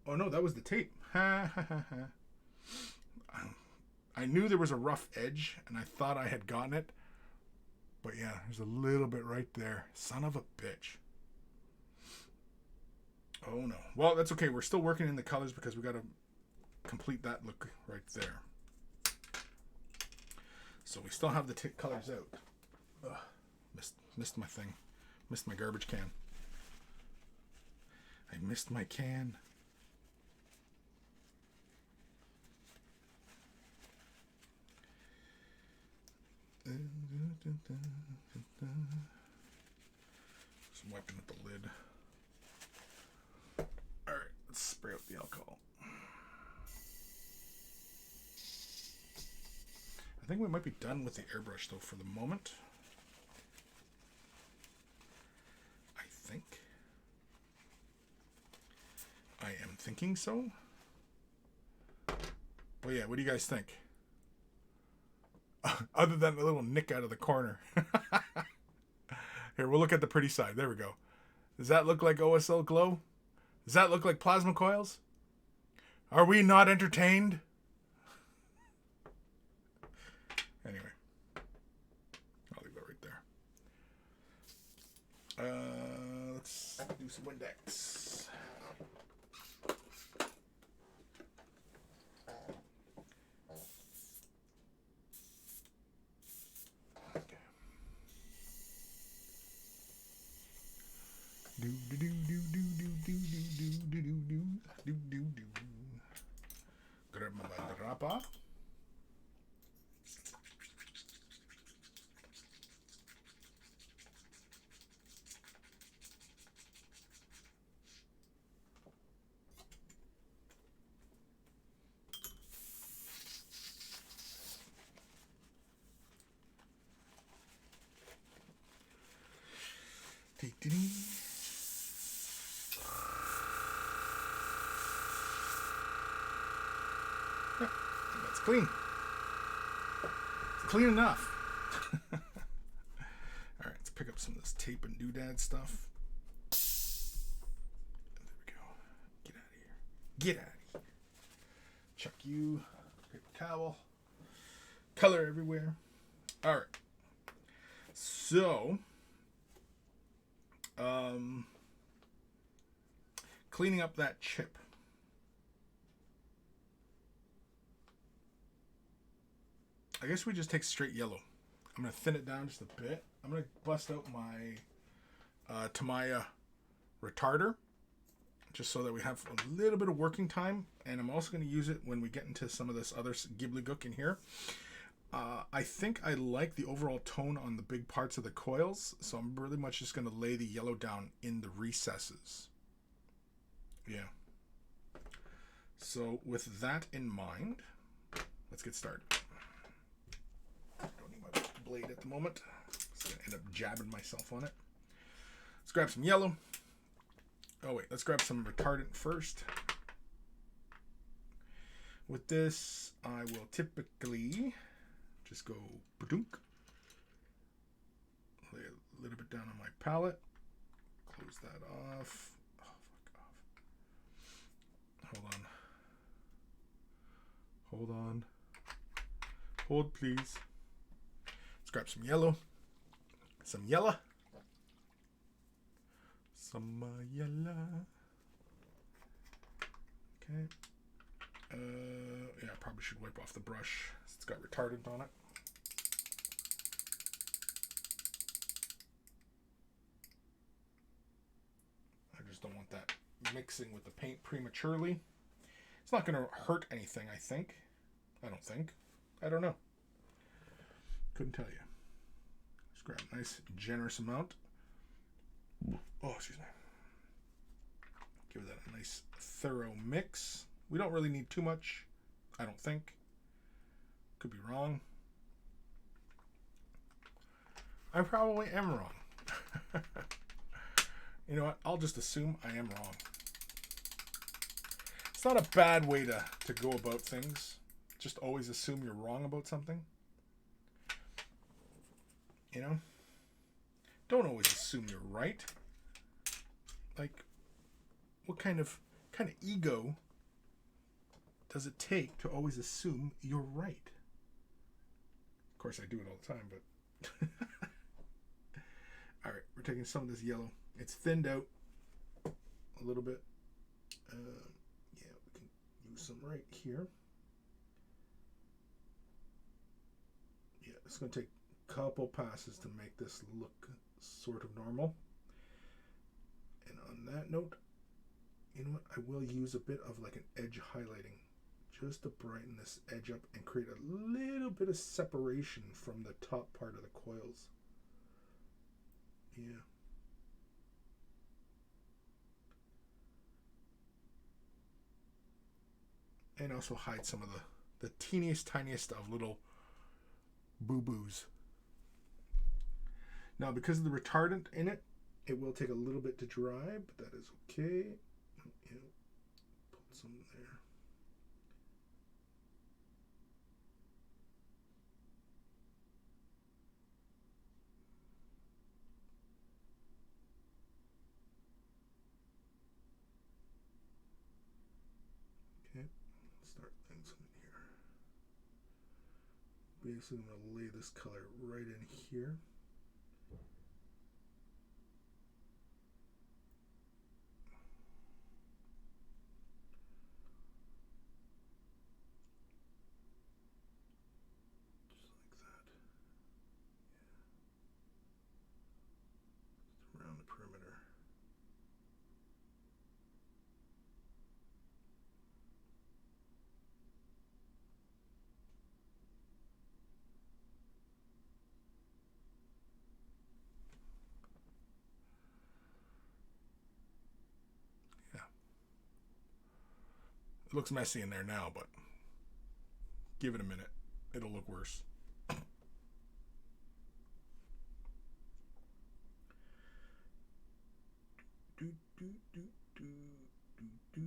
Oh no, that was the tape. Ha ha ha ha. I knew there was a rough edge, and I thought I had gotten it. But yeah, there's a little bit right there. Son of a bitch. Oh no. Well, that's okay. We're still working in the colors because we got to complete that look right there. So we still have the colors out. Ugh, missed my thing. Missed my garbage can. I missed my can. Just wiping at the lid. Alright, let's spray out the alcohol. I think we might be done with the airbrush though for the moment. I think. I am thinking so. Well, yeah, what do you guys think? Other than a little nick out of the corner. Here, we'll look at the pretty side. There we go. Does that look like Osl Glow? Does that look like plasma coils? Are we not entertained? Anyway. I'll leave that right there. Let's do some Windex. Grab my drapa. Yeah, that's clean. It's clean enough. Alright, let's pick up some of this tape and doodad stuff. There we go. Get out of here. Get out of here. Chuck you. Paper towel. Color everywhere. Alright. So, cleaning up that chip. I guess we just take straight yellow. I'm going to thin it down just a bit. I'm going to bust out my Tamiya retarder just so that we have a little bit of working time. And I'm also going to use it when we get into some of this other gibblygook in here. I think I like the overall tone on the big parts of the coils, so I'm really much just going to lay the yellow down in the recesses. Yeah. So with that in mind, let's get started. I don't need my blade at the moment. So I'm going to end up jabbing myself on it. Let's grab some yellow. Oh wait, let's grab some retardant first. With this, I will typically just go ba-dunk. Lay a little bit down on my palette. Close that off. Oh, fuck off. Hold on. Hold on. Hold, please. Let's grab some yellow. Some yellow. Some yellow. Okay. Yeah, I probably should wipe off the brush. It's got retardant on it. I just don't want that mixing with the paint prematurely. It's not going to hurt anything, I think. I don't think. I don't know. Couldn't tell you. Just grab a nice, generous amount. Oh, excuse me. Give that a nice, thorough mix. We don't really need too much, I don't think. Could be wrong. I probably am wrong. You know what? I'll just assume I am wrong. It's not a bad way to go about things. Just always assume you're wrong about something. You know? Don't always assume you're right. Like, what kind of kind of ego does it take to always assume you're right? Of course, I do it all the time, but... All right, we're taking some of this yellow. It's thinned out a little bit. Yeah, we can use some right here. Yeah, it's going to take a couple passes to make this look sort of normal. And on that note, you know what? I will use a bit of like an edge highlighting just to brighten this edge up and create a little bit of separation from the top part of the coils. Yeah. And also hide some of the teeniest, tiniest of little boo-boos. Now, because of the retardant in it, it will take a little bit to dry, but that is okay. Yeah. Put some there. Okay, start things in here. Basically, I'm going to lay this color right in here. Just like that. Yeah. Just around the perimeter. It looks messy in there now, but give it a minute. It'll look worse. Do, do, do, do, do, do.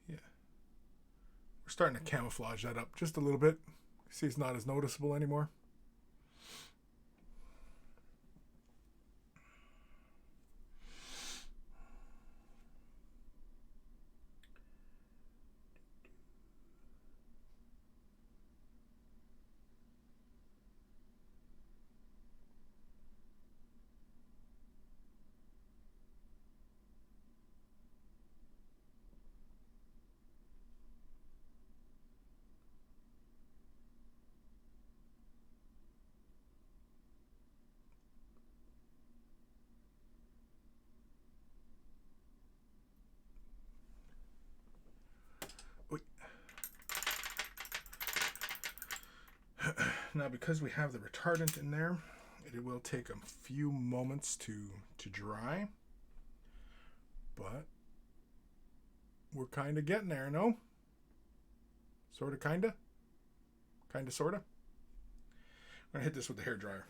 Yeah. We're starting to camouflage that up just a little bit. See, it's not as noticeable anymore. Now, because we have the retardant in there, it will take a few moments to dry. But we're kind of getting there, no? Sort of, kind of? Kind of, sort of? I'm going to hit this with the hairdryer.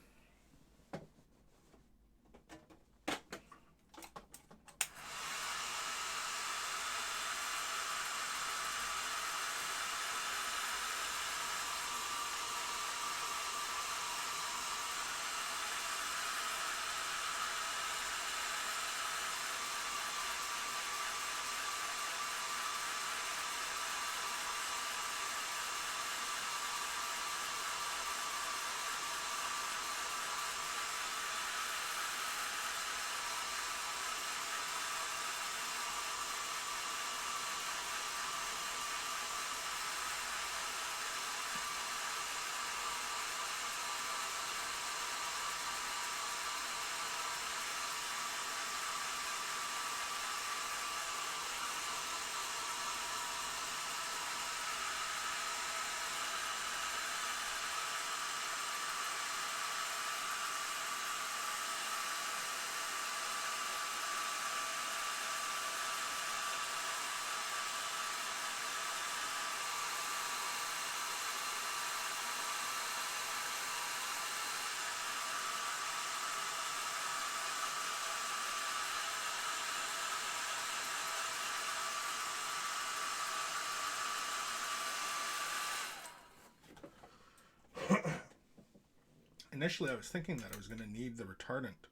initially I was thinking that I was going to need the retardant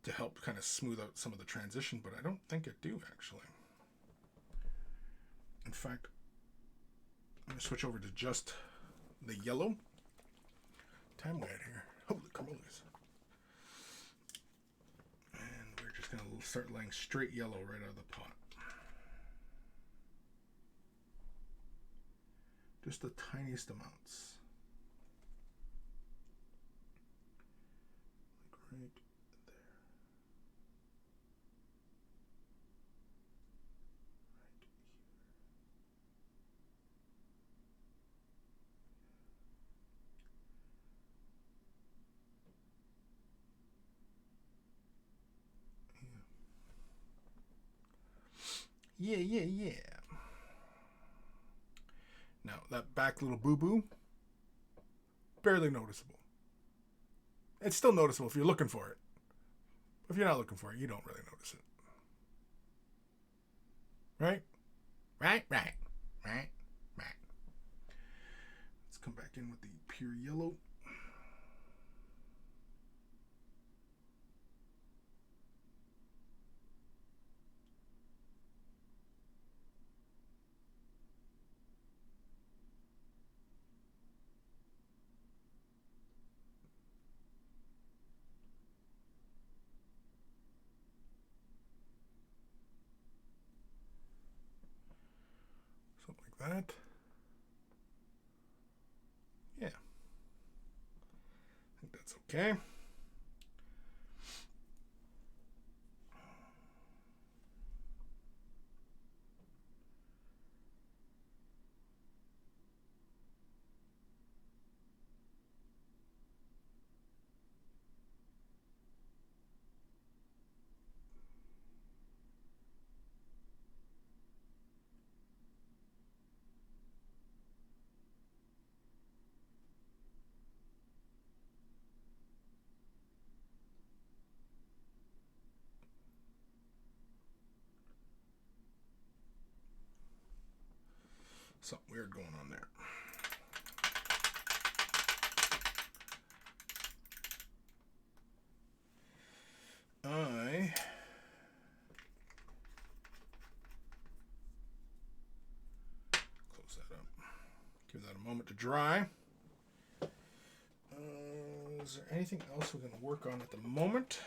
to help kind of smooth out some of the transition, but I don't think it do, actually. In fact, I'm going to switch over to just the yellow. Time we at here. Holy camolies. And we're just going to start laying straight yellow right out of the pot. Just the tiniest amounts. Like right there. Right here. Yeah. Now, that back little boo-boo, barely noticeable. It's still noticeable if you're looking for it. If you're not looking for it, you don't really notice it. Right? Right. Let's come back in with the pure yellow. That. Yeah. I think that's okay. Something weird going on there. Close that up. Give that a moment to dry. Is there anything else we're going to work on at the moment?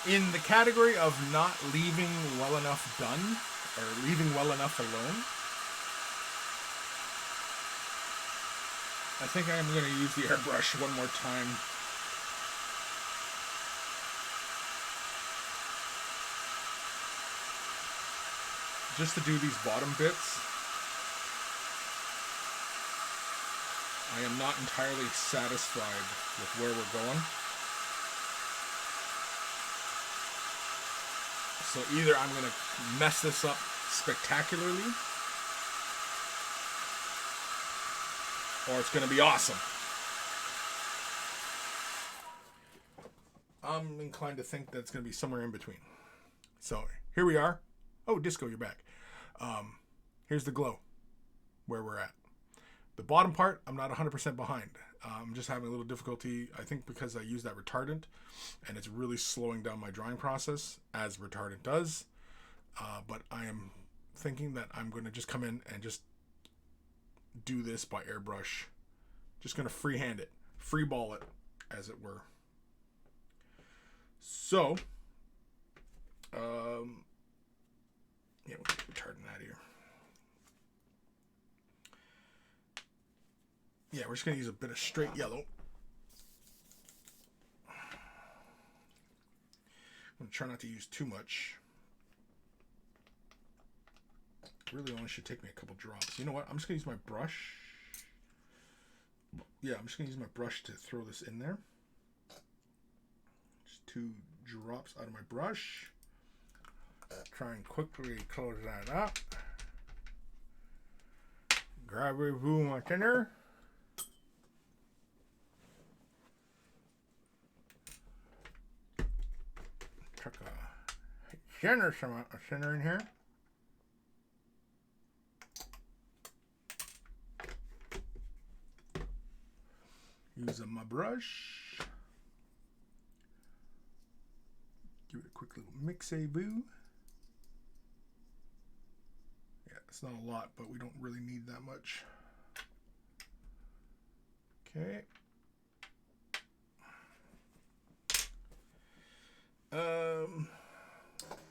In the category of not leaving well enough done, or leaving well enough alone, I think I'm going to use the airbrush one more time. Just to do these bottom bits. I am not entirely satisfied with where we're going. So either I'm going to mess this up spectacularly, or it's going to be awesome. I'm inclined to think that it's going to be somewhere in between. So here we are. Oh, Disco, you're back. Here's the glow, where we're at. The bottom part, I'm not 100% behind. I'm just having a little difficulty, I think because I use that retardant, and it's really slowing down my drying process, as retardant does. But I am thinking that I'm going to just come in and just do this by airbrush. Just going to freehand it, free ball it, as it were. So, yeah, we'll get retardant out of here. Yeah, we're just going to use a bit of straight yellow. I'm going to try not to use too much. Really only should take me a couple drops. You know what? I'm just going to use my brush. Yeah, I'm just going to use my brush to throw this in there. Just 2 drops out of my brush. Try and quickly close that up. Gravez-vous my thinner. Chuck a generous amount of thinner in here. Using my brush. Give it a quick little mix-a-boo. Yeah, it's not a lot, but we don't really need that much. Okay.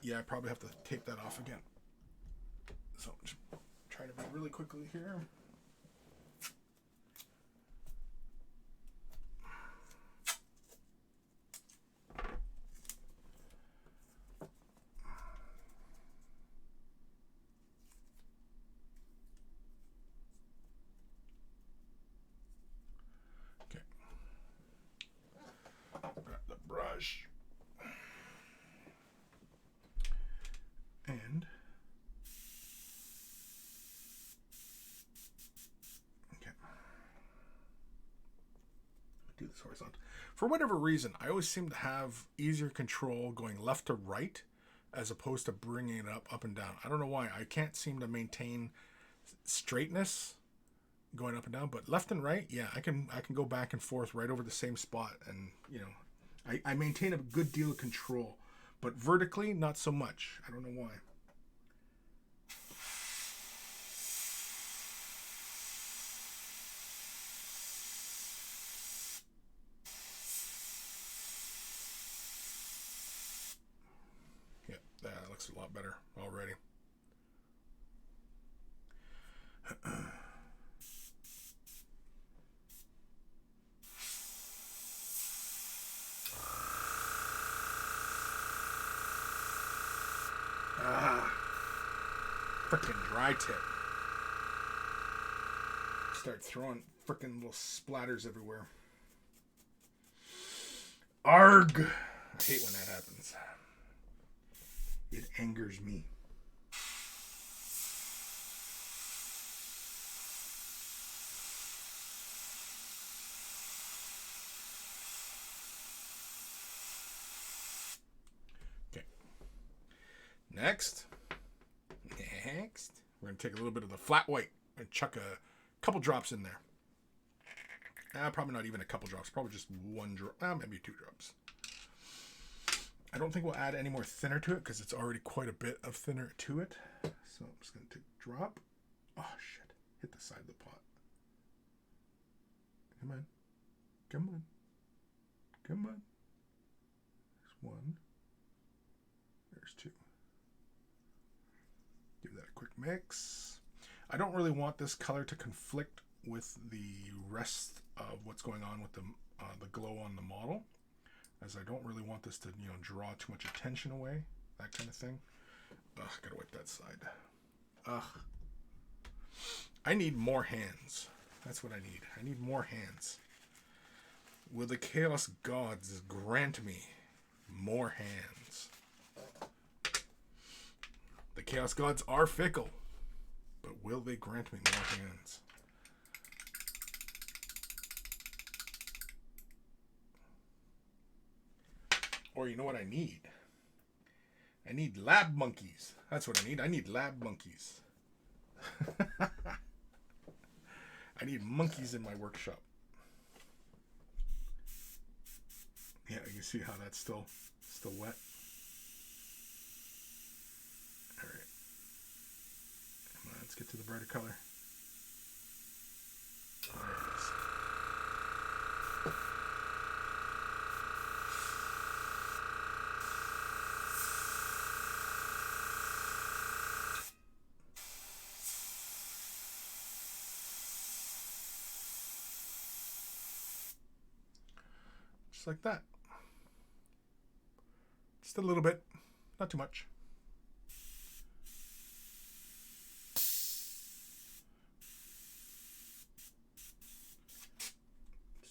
Yeah, I probably have to tape that off again. So just try to be really quickly here. Okay. Grab the brush. And okay, do this horizontal. For whatever reason, I always seem to have easier control going left to right as opposed to bringing it up and down. I don't know why. I can't seem to maintain straightness going up and down, but left and right, yeah, I can go back and forth right over the same spot, and you know, I maintain a good deal of control. But vertically, not so much. I don't know why. Yeah, that looks a lot better already. Frickin' dry tip. Start throwing frickin' little splatters everywhere. Arg! I hate when that happens. It angers me. Okay. Next, we're going to take a little bit of the flat white and chuck a couple drops in there. Probably not even a couple drops. Probably just 1 drop. Maybe 2 drops. I don't think we'll add any more thinner to it because it's already quite a bit of thinner to it. So I'm just going to take a drop. Oh, shit. Hit the side of the pot. Come on. Come on. Come on. There's 1. There's 2. Give that a quick mix. I don't really want this color to conflict with the rest of what's going on with the glow on the model, as I don't really want this to, you know, draw too much attention away, that kind of thing. Ugh, gotta wipe that side. Ugh. I need more hands. That's what I need. I need more hands. Will the Chaos Gods grant me more hands? The Chaos Gods are fickle, but will they grant me more hands? Or you know what I need? I need lab monkeys. That's what I need. I need lab monkeys. I need monkeys in my workshop. Yeah, you can see how that's still wet. All right. Come on, let's get to the brighter color. There it is. like that. Just a little bit, not too much. Let's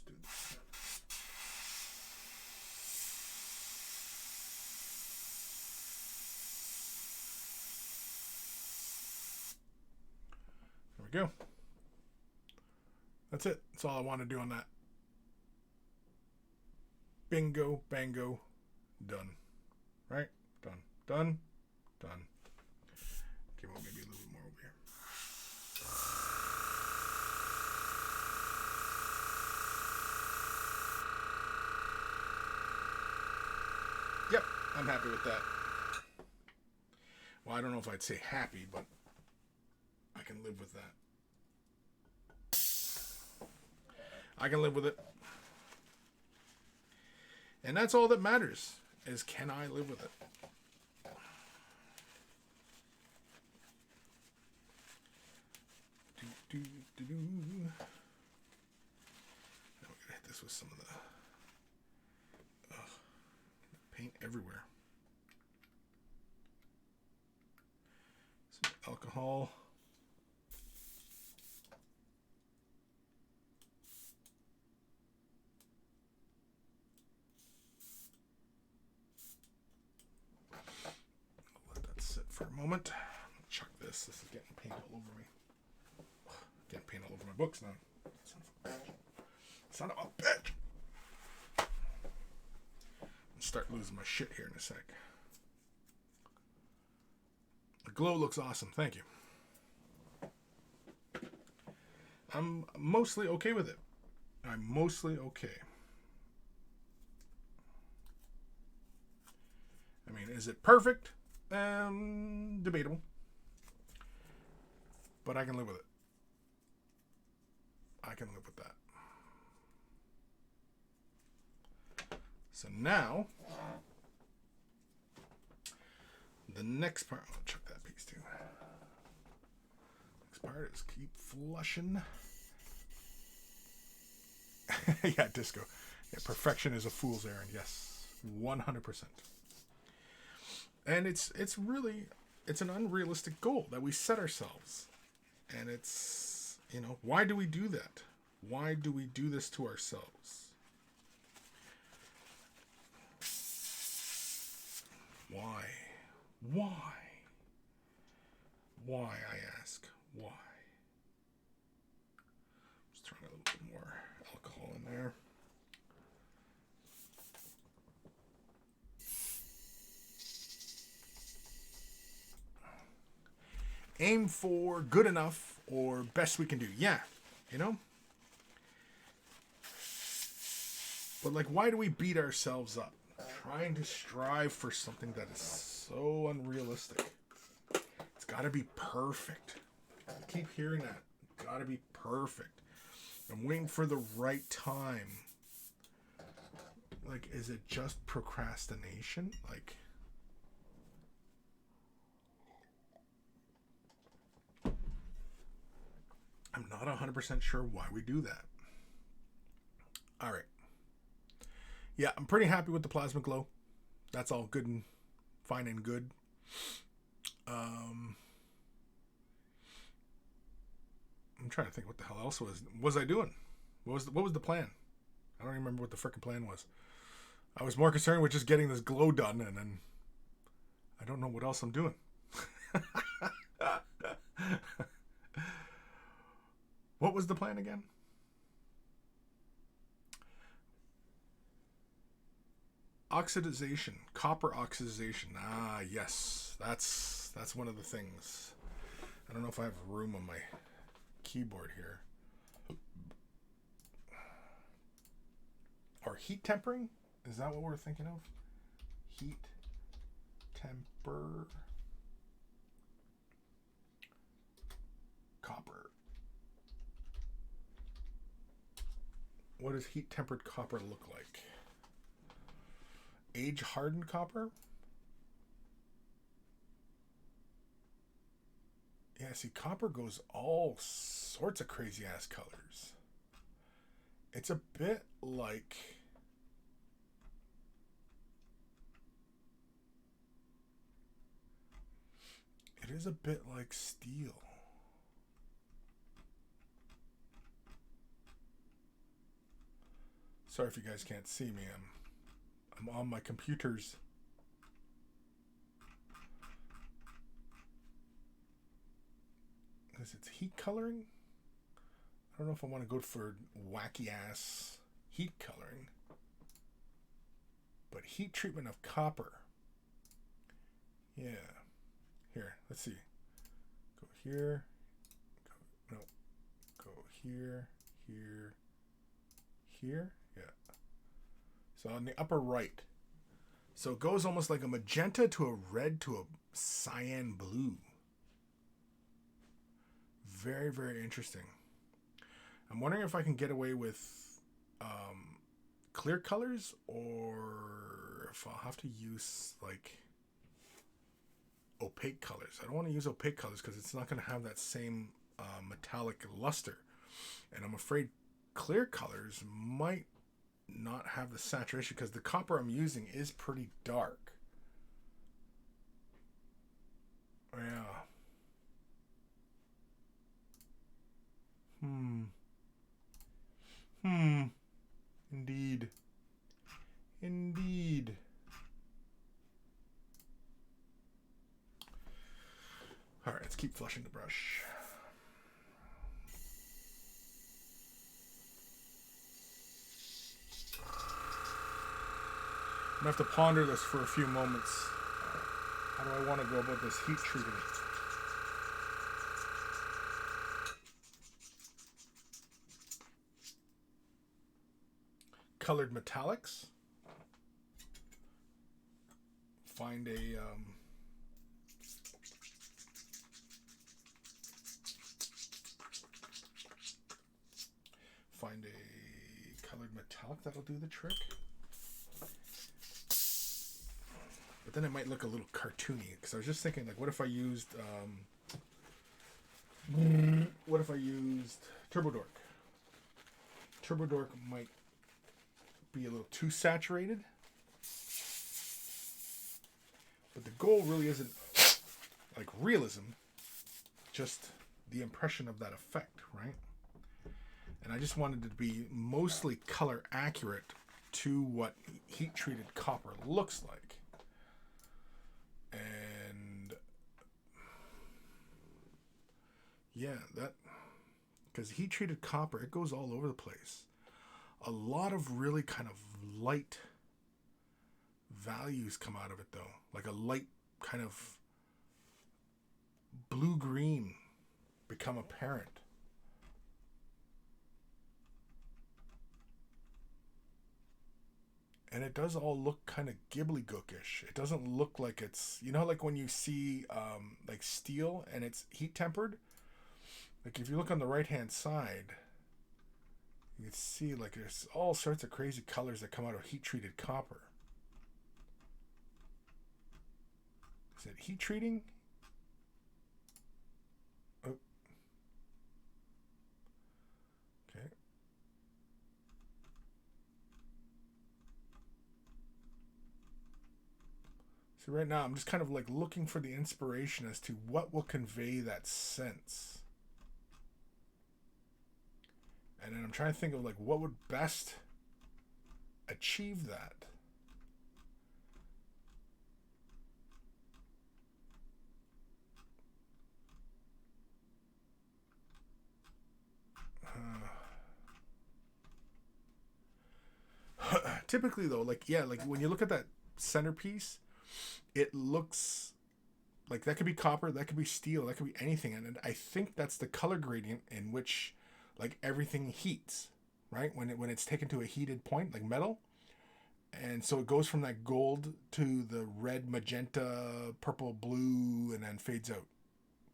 do this. There we go. That's it. That's all I want to do on that. Bingo, bango, done. Right? Done. Done. Done. Okay, well, maybe a little bit more over here. Yep, I'm happy with that. Well, I don't know if I'd say happy, but I can live with that. I can live with it. And that's all that matters, is can I live with it? Now we're going to hit this with some of the paint everywhere. Some alcohol. For a moment. Chuck this. This is getting paint all over me. Getting paint all over my books now. Son of a bitch. I'll start losing my shit here in a sec. The glow looks awesome. Thank you. I'm mostly okay with it. I'm mostly okay. I mean, is it perfect? Debatable. But I can live with it. I can live with that. So now, the next part, I'll check that piece too. Next part is keep flushing. Yeah, disco. Yeah, perfection is a fool's errand. Yes, 100%. And it's really, it's an unrealistic goal that we set ourselves. And it's, you know, why do we do that? Why do we do this to ourselves? Why? Why? Why, I ask? Why? Just throwing a little bit more alcohol in there. Aim for good enough or best we can do. Yeah, you know? But like, why do we beat ourselves up? Trying to strive for something that is so unrealistic. It's got to be perfect. I keep hearing that. It's got to be perfect. I'm waiting for the right time. Like, is it just procrastination? Like, I'm not 100% sure why we do that. All right. Yeah, I'm pretty happy with the plasma glow. That's all good and fine and good. I'm trying to think what the hell else was I doing? What was the plan? I don't even remember what the frickin' plan was. I was more concerned with just getting this glow done, and then I don't know what else I'm doing. What was the plan again? Oxidization, copper oxidization. Ah, yes, that's one of the things. I don't know if I have room on my keyboard here. Or heat tempering? Is that what we're thinking of? Heat temper copper. What does heat tempered copper look like? Age hardened copper? Yeah, see, copper goes all sorts of crazy ass colors. It's a bit like It is a bit like steel. Sorry if you guys can't see me. I'm on my computers. Because it's heat coloring. I don't know if I want to go for wacky ass heat coloring. But heat treatment of copper. Yeah. Here, let's see. Go here. Go here, here, here. Yeah. So on the upper right. So it goes almost like a magenta to a red to a cyan blue. Very, very interesting. I'm wondering if I can get away with clear colors, or if I'll have to use like opaque colors. I don't want to use opaque colors because it's not going to have that same metallic luster. And I'm afraid clear colors might not have the saturation because the copper I'm using is pretty dark. Yeah. Indeed. Indeed. Alright, let's keep flushing the brush. I'm going to have to ponder this for a few moments. How do I want to go about this heat treating? Colored metallics. Find a colored metallic that'll do the trick. But then it might look a little cartoony because I was just thinking, like, what if I used Turbo Dork? Turbo Dork might be a little too saturated. But the goal really isn't like realism, just the impression of that effect, right? And I just wanted it to be mostly color accurate to what heat treated copper looks like. And yeah, that, because heat treated copper, it goes all over the place. A lot of really kind of light values come out of it though, like a light kind of blue-green become apparent. And it does all look kind of Ghibli-gookish. It doesn't look like it's, you know, like when you see like steel and it's heat tempered. Like if you look on the right-hand side, you can see like there's all sorts of crazy colors that come out of heat-treated copper. Is it heat treating? Oh. Okay. So right now I'm just kind of like looking for the inspiration as to what will convey that sense. And then I'm trying to think of like what would best achieve that. Typically though, like, yeah, like when you look at that centerpiece, it looks like that could be copper, that could be steel, that could be anything. And I think that's the color gradient in which like everything heats, right? When it's taken to a heated point, like metal. And so it goes from that gold to the red, magenta, purple, blue, and then fades out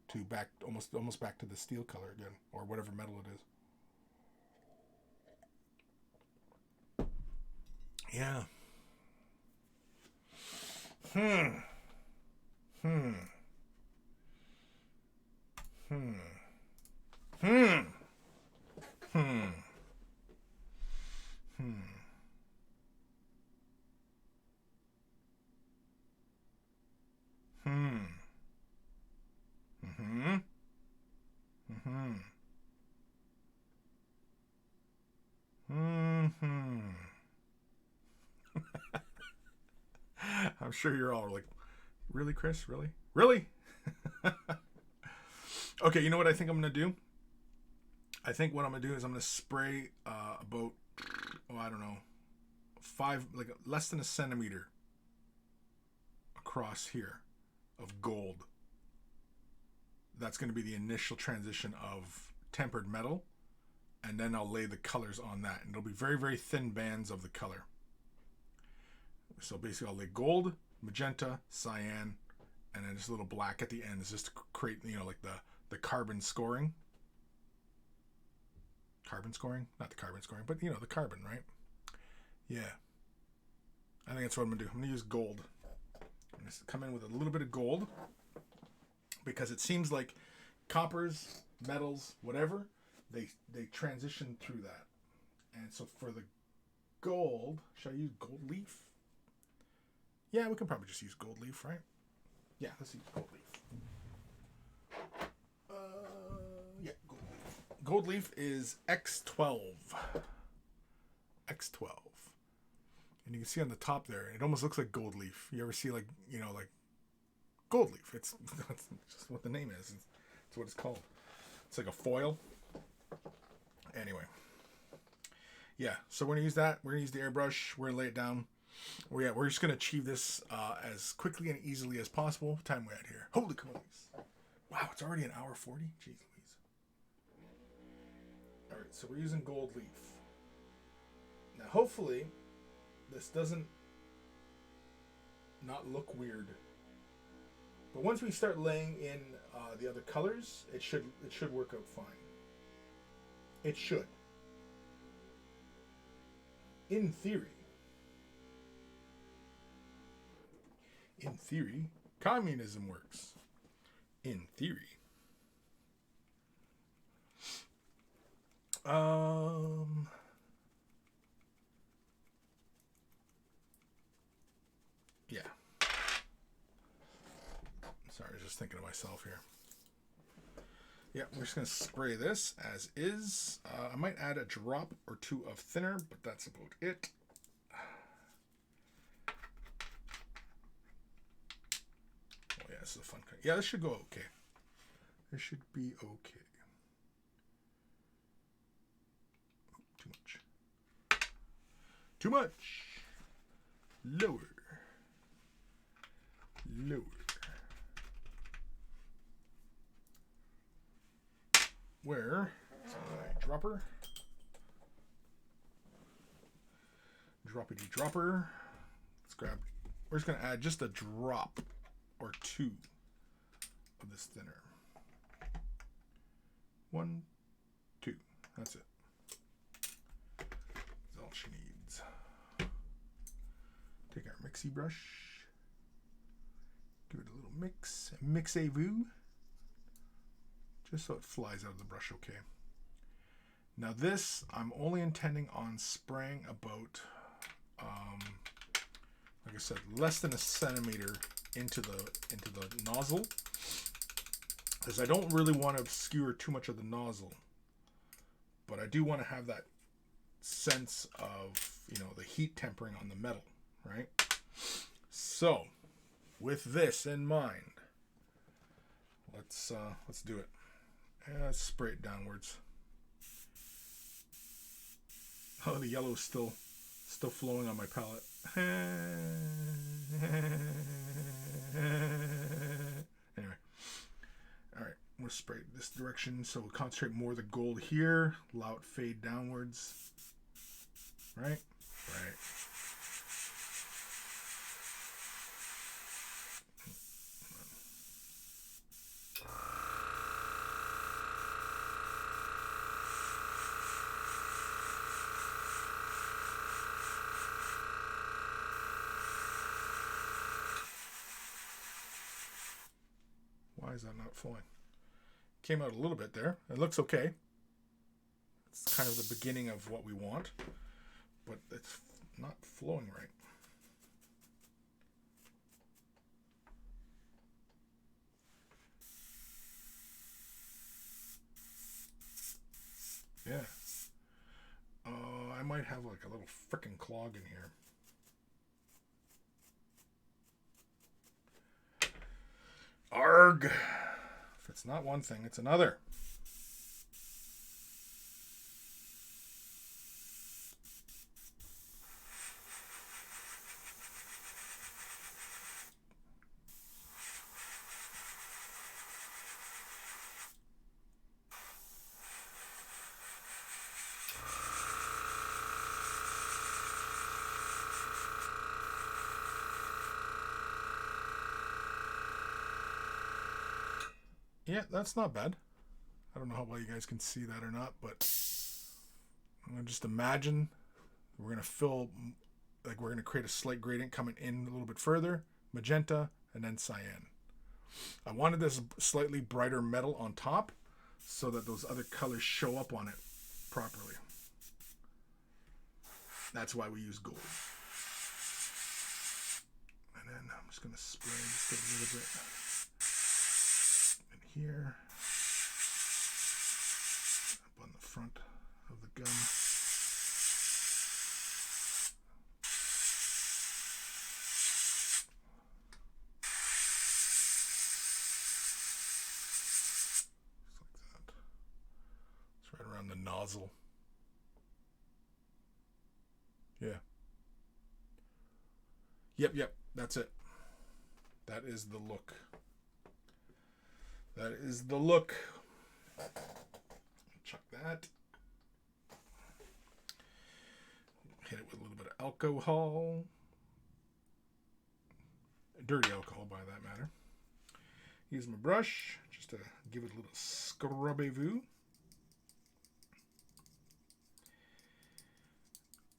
to back almost back to the steel color again, or whatever metal it is. Yeah. Hmm. Hmm. Hmm. Hmm. Hmm. Hmm. Hmm. sure you're all like, really, Chris? Really? Really? Okay, you know what I think I'm going to do? I think what I'm going to do is I'm going to spray about, I don't know, less than a centimeter across here of gold. That's going to be the initial transition of tempered metal. And then I'll lay the colors on that. And it'll be very, very thin bands of the color. So basically I'll lay gold, magenta, cyan, and then just a little black at the end. It's just to create, like the carbon scoring. Carbon scoring? Not the carbon scoring, but the carbon, right? Yeah. I think that's what I'm going to do. I'm going to use gold. I'm going to come in with a little bit of gold. Because it seems like coppers, metals, whatever, they transition through that. And so for the gold, should I use gold leaf? Yeah, we can probably just use gold leaf, right? Yeah, let's use gold leaf. Yeah, gold leaf. Gold leaf is X12. X12. And you can see on the top there, it almost looks like gold leaf. You ever see like gold leaf? It's just what the name is. It's what it's called. It's like a foil. Anyway. Yeah, so we're going to use that. We're going to use the airbrush. We're going to lay it down. We're just going to achieve this as quickly and easily as possible. What time are we at here? Holy camelies. Wow, it's already an hour 40? Jeez Louise. Alright, so we're using gold leaf. Now, hopefully, this doesn't not look weird. But once we start laying in the other colors, it should work out fine. It should. In theory. In theory, communism works. In theory. Yeah. Sorry, I was just thinking of myself here. Yeah, we're just going to spray this as is. I might add a drop or two of thinner, but that's about it. Oh yeah, this is a fun cut. Yeah, this should go okay. This should be okay. Too much. Too much. Lower. Lower. Where is my dropper? Droppity dropper. Let's grab. We're just going to add just a drop or two of this thinner. 1, 2. That's it. That's all she needs. Take our mixie brush. Give it a little mix. Mixez-vous. Just so it flies out of the brush okay. Now this, I'm only intending on spraying about, like I said, less than a centimeter into the nozzle. Because I don't really want to obscure too much of the nozzle. But I do want to have that sense of, the heat tempering on the metal, right? So, with this in mind, let's do it. Let's spray it downwards. Oh, the yellow's still flowing on my palette. Anyway. Alright, we'll spray it this direction, so we'll concentrate more of the gold here. Allow it fade downwards. Right? Right. Why is that not flowing? Came out a little bit there. It looks okay. It's kind of the beginning of what we want, but it's not flowing right. Yeah. I might have like a little frickin' clog in here. Arg. If it's not one thing, it's another. Yeah, that's not bad. I don't know how well you guys can see that or not, but I'm going to just imagine we're going to fill, like we're going to create a slight gradient coming in a little bit further, magenta, and then cyan. I wanted this slightly brighter metal on top so that those other colors show up on it properly. That's why we use gold. And then I'm just going to spray just a little bit in here, up on the front of the gun. Around the nozzle. Yeah. Yep, that's it. That is the look. That is the look. Chuck that. Hit it with a little bit of alcohol. Dirty alcohol, by that matter. Use my brush just to give it a little scrubby-voo.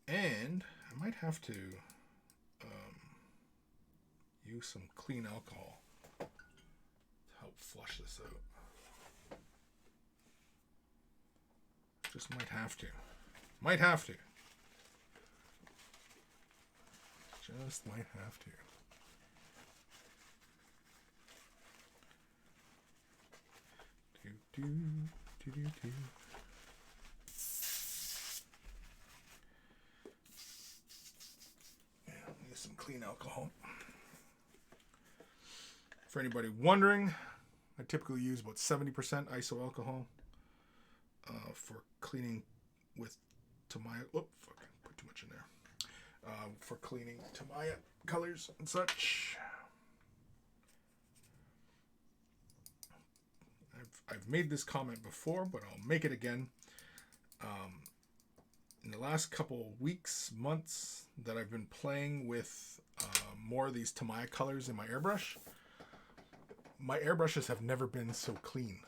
And I might have to use some clean alcohol to help flush this out. Just might have to. Might have to. Just might have to. Do. Some clean alcohol. For anybody wondering, I typically use about 70% iso alcohol for cleaning with Tamiya. Oh, fuck, put too much in there. For cleaning Tamiya colors and such. I've made this comment before, but I'll make it again. In the last couple weeks, months that I've been playing with more of these Tamiya colors in my airbrushes have never been so clean.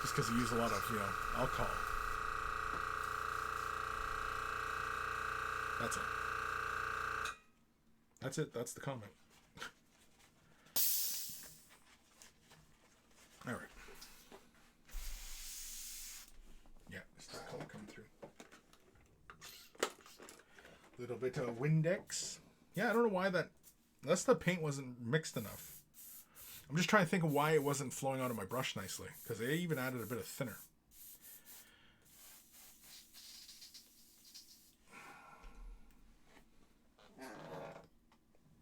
Just because you use a lot of, alcohol. That's it. That's it. That's the comment. All right. Yeah, this is the color coming through. Little bit of Windex. Yeah, I don't know why that... Unless the paint wasn't mixed enough. I'm just trying to think of why it wasn't flowing out of my brush nicely. Because they even added a bit of thinner.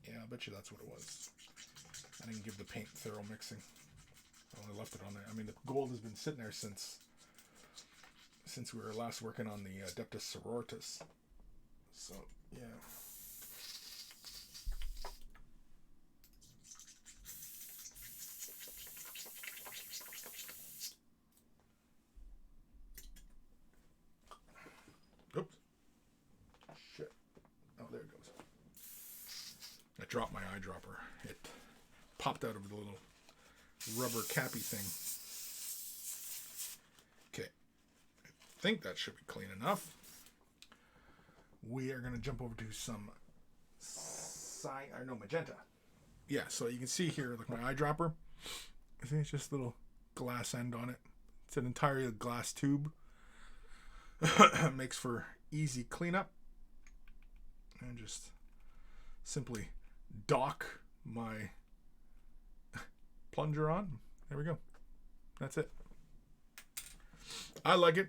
Yeah, I bet you that's what it was. I didn't give the paint thorough mixing. I only left it on there. I mean, the gold has been sitting there since we were last working on the Adeptus Sororitas. So, yeah. Oops. Shit. Oh, there it goes. I dropped my eyedropper. It popped out of the little rubber cappy thing. Okay. I think that should be clean enough. We are going to jump over to some magenta. Yeah, so you can see here, like my eyedropper. I think it's just a little glass end on it. It's an entirely glass tube. Makes for easy cleanup. And just simply dock my plunger on. There we go. That's it. I like it.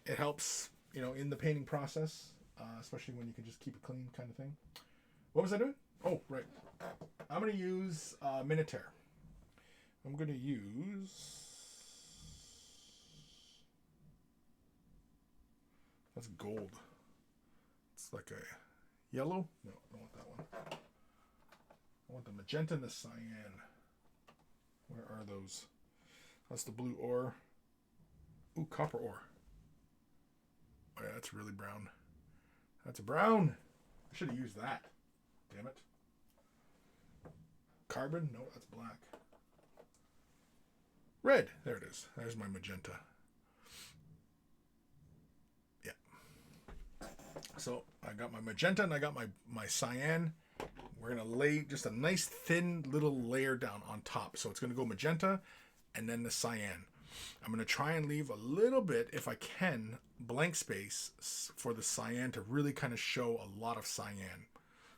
It helps, in the painting process, especially when you can just keep it clean kind of thing. What was I doing? Oh, right. I'm going to use Minotaur. I'm going to use... That's gold. It's like a yellow. No, I don't want that one. I want the magenta and the cyan. Where are those? That's the blue ore. Ooh, copper ore. Oh yeah, that's really brown. That's a brown. I should have used that. Damn it. Carbon? No, that's black. Red. There it is. There's my magenta. Yeah. So I got my magenta and I got my cyan. We're going to lay just a nice thin little layer down on top. So it's going to go magenta and then the cyan. I'm going to try and leave a little bit, if I can, blank space for the cyan to really kind of show a lot of cyan.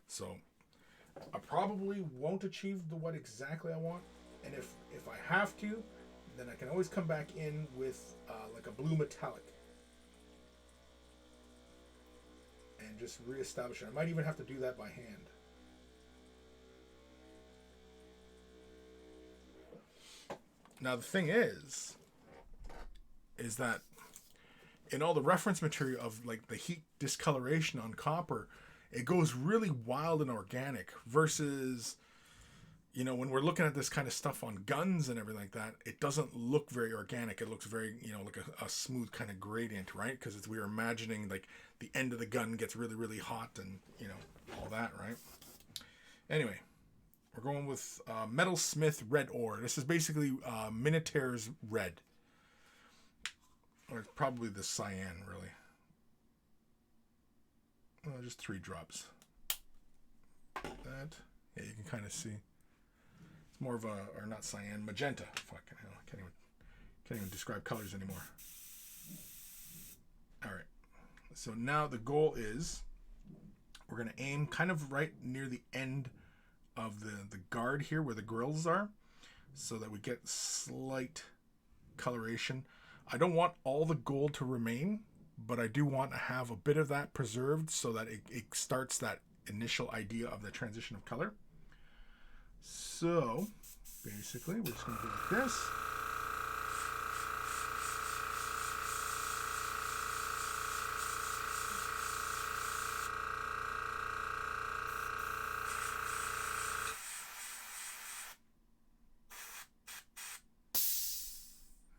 So I probably won't achieve what exactly I want. And if I have to, then I can always come back in with like a blue metallic. And just reestablish it. I might even have to do that by hand. Now the thing is that in all the reference material of like the heat discoloration on copper, it goes really wild and organic versus, you know, when we're looking at this kind of stuff on guns and everything like that, it doesn't look very organic. It looks very, you know, like a smooth kind of gradient, right? Because we're imagining like the end of the gun gets really, really hot and, you know, all that, right? Anyway, we're going with Metalsmith Red Ore. This is basically Minotaur's red. Or it's probably the cyan, really. Just 3 drops. That. Yeah, you can kind of see. It's more of a, or not cyan, magenta. Fucking hell, I can't even describe colors anymore. All right. So now the goal is we're going to aim kind of right near the end of the guard here where the grills are so that we get slight coloration. I don't want all the gold to remain, but I do want to have a bit of that preserved so that it starts that initial idea of the transition of color. So basically we're just going to do like this.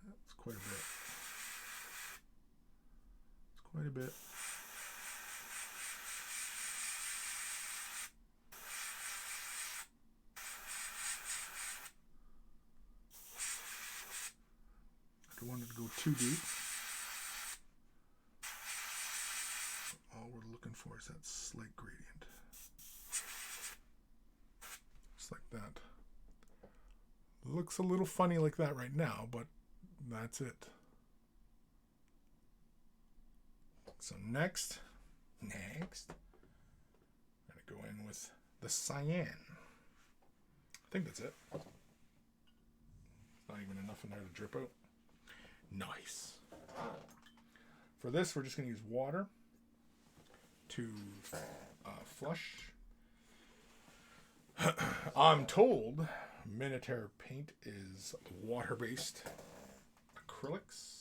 That's quite a bit. It's quite a bit. I don't want it to go too deep. All we're looking for is that slight gradient. Just like that. Looks a little funny like that right now, but that's it. So next, I'm going to go in with the cyan. I think that's it. Not even enough in there to drip out. Nice. For this, we're just going to use water to flush. I'm told Minotaur paint is water-based acrylics.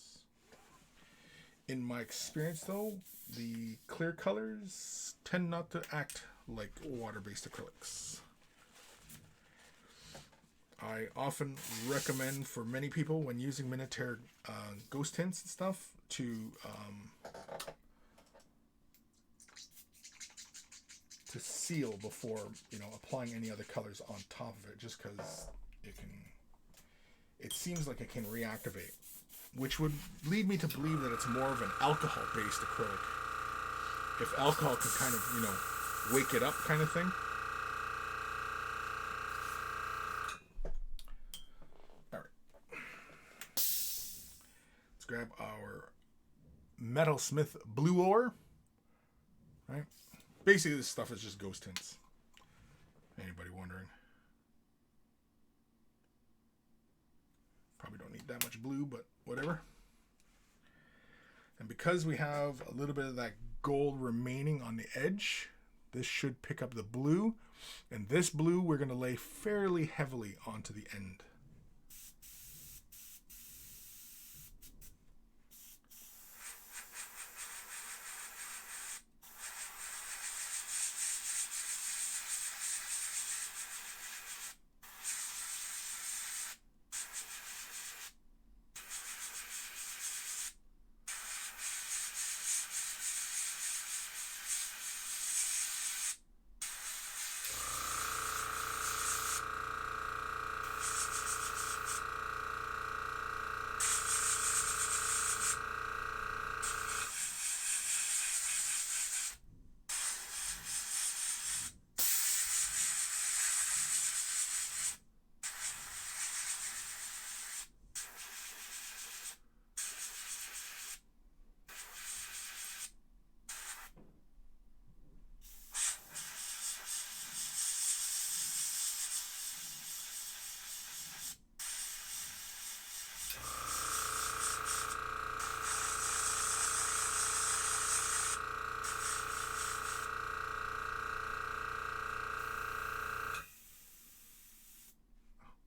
In my experience, though, the clear colors tend not to act like water-based acrylics. I often recommend for many people when using Minotaur ghost tints and stuff to seal before, you know, applying any other colors on top of it, just because it seems like it can reactivate, which would lead me to believe that it's more of an alcohol-based acrylic. If alcohol can kind of, you know, wake it up kind of thing. All right. Let's grab our Metalsmith Blue Ore. Right? Basically, this stuff is just ghost tints. Anybody wondering? Probably don't need that much blue, but whatever. And because we have a little bit of that gold remaining on the edge, this should pick up the blue. And this blue we're going to lay fairly heavily onto the end.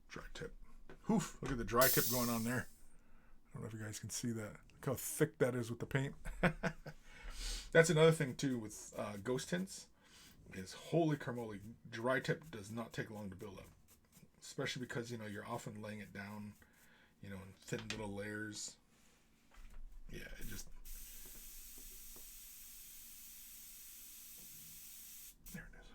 Dry tip. Oof, look at the dry tip going on there. I don't know if you guys can see that. Look how thick that is with the paint. That's another thing too with ghost tints is holy carmoly, dry tip does not take long to build up. Especially because, you know, you're often laying it down, you know, in thin little layers. Yeah, it just... There it is.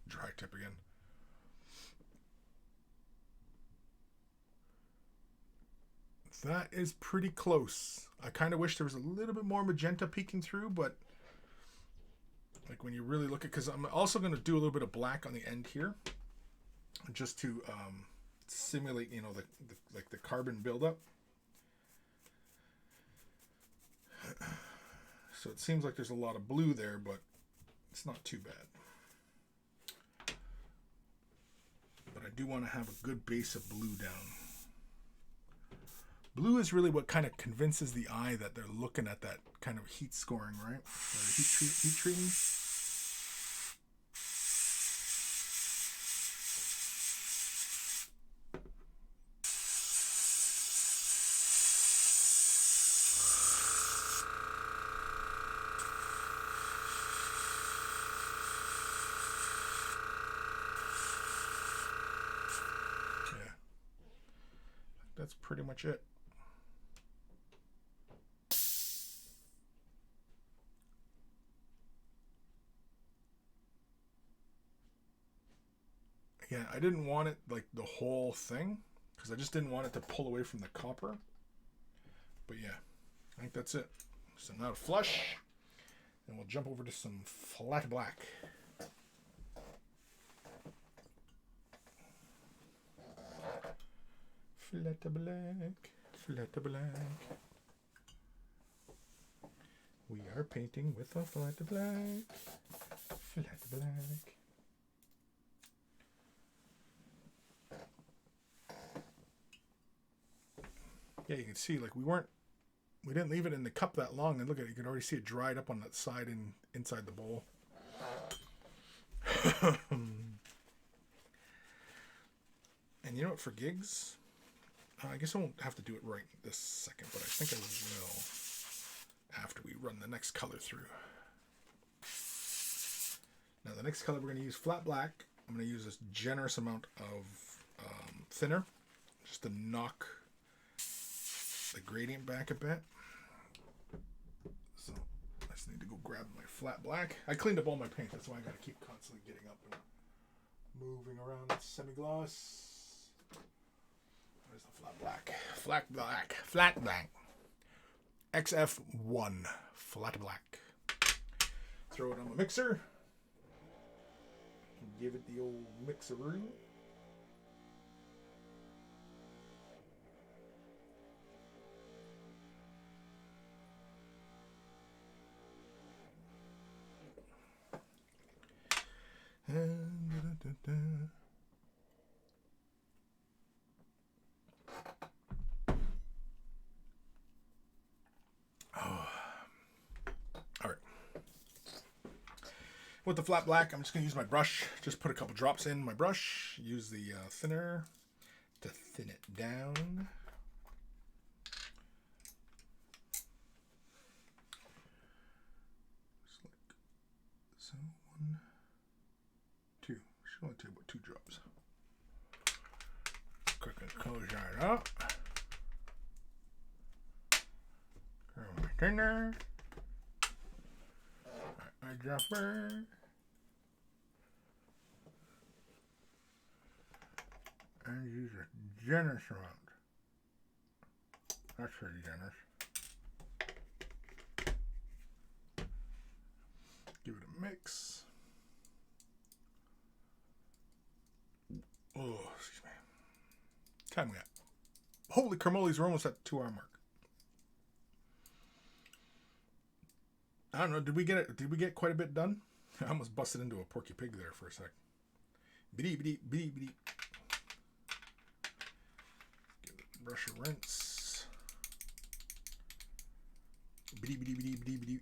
Dry tip again. That is pretty close. I kind of wish there was a little bit more magenta peeking through, but like when you really look at, because I'm also going to do a little bit of black on the end here, just to simulate, you know, the carbon buildup. So it seems like there's a lot of blue there, but it's not too bad. But I do want to have a good base of blue down. Blue is really what kind of convinces the eye that they're looking at that kind of heat scoring, right? Or heat treating. Yeah. That's pretty much it. Yeah, I didn't want it like the whole thing because I just didn't want it to pull away from the copper. But yeah, I think that's it. So now to flush, and we'll jump over to some flat black. Flat black, flat black. We are painting with a flat black, flat black. Yeah, you can see like we didn't leave it in the cup that long, and look at it, you can already see it dried up on that side and inside the bowl. And you know what, for gigs, I guess I won't have to do it right this second, but I think I will after we run the next color through. Now the next color we're going to use flat black. I'm going to use this generous amount of thinner just to knock the gradient back a bit. So let's just need to go grab my flat black. I cleaned up all my paint. That's why I got to keep constantly getting up and moving around semi-gloss. Where's the flat black? Flat black. Flat black. XF1 flat black. Throw it on the mixer. Give it the old mixeroo. With the flat black, I'm just going to use my brush. Just put a couple drops in my brush. Use the thinner to thin it down. Just like so. 1, 2. Should only take about 2 drops. Quickly close that up. Grab my thinner. My dropper. And use a generous amount. That's pretty generous. Give it a mix. Oh, excuse me. Time we got. Holy carmolies, we're almost at the 2-hour mark. I don't know. Did we get it? Did we get quite a bit done? I almost busted into a Porky Pig there for a sec. Biddy biddy biddy biddy. Give it a brush of rinse. Biddy biddy biddy biddy biddy.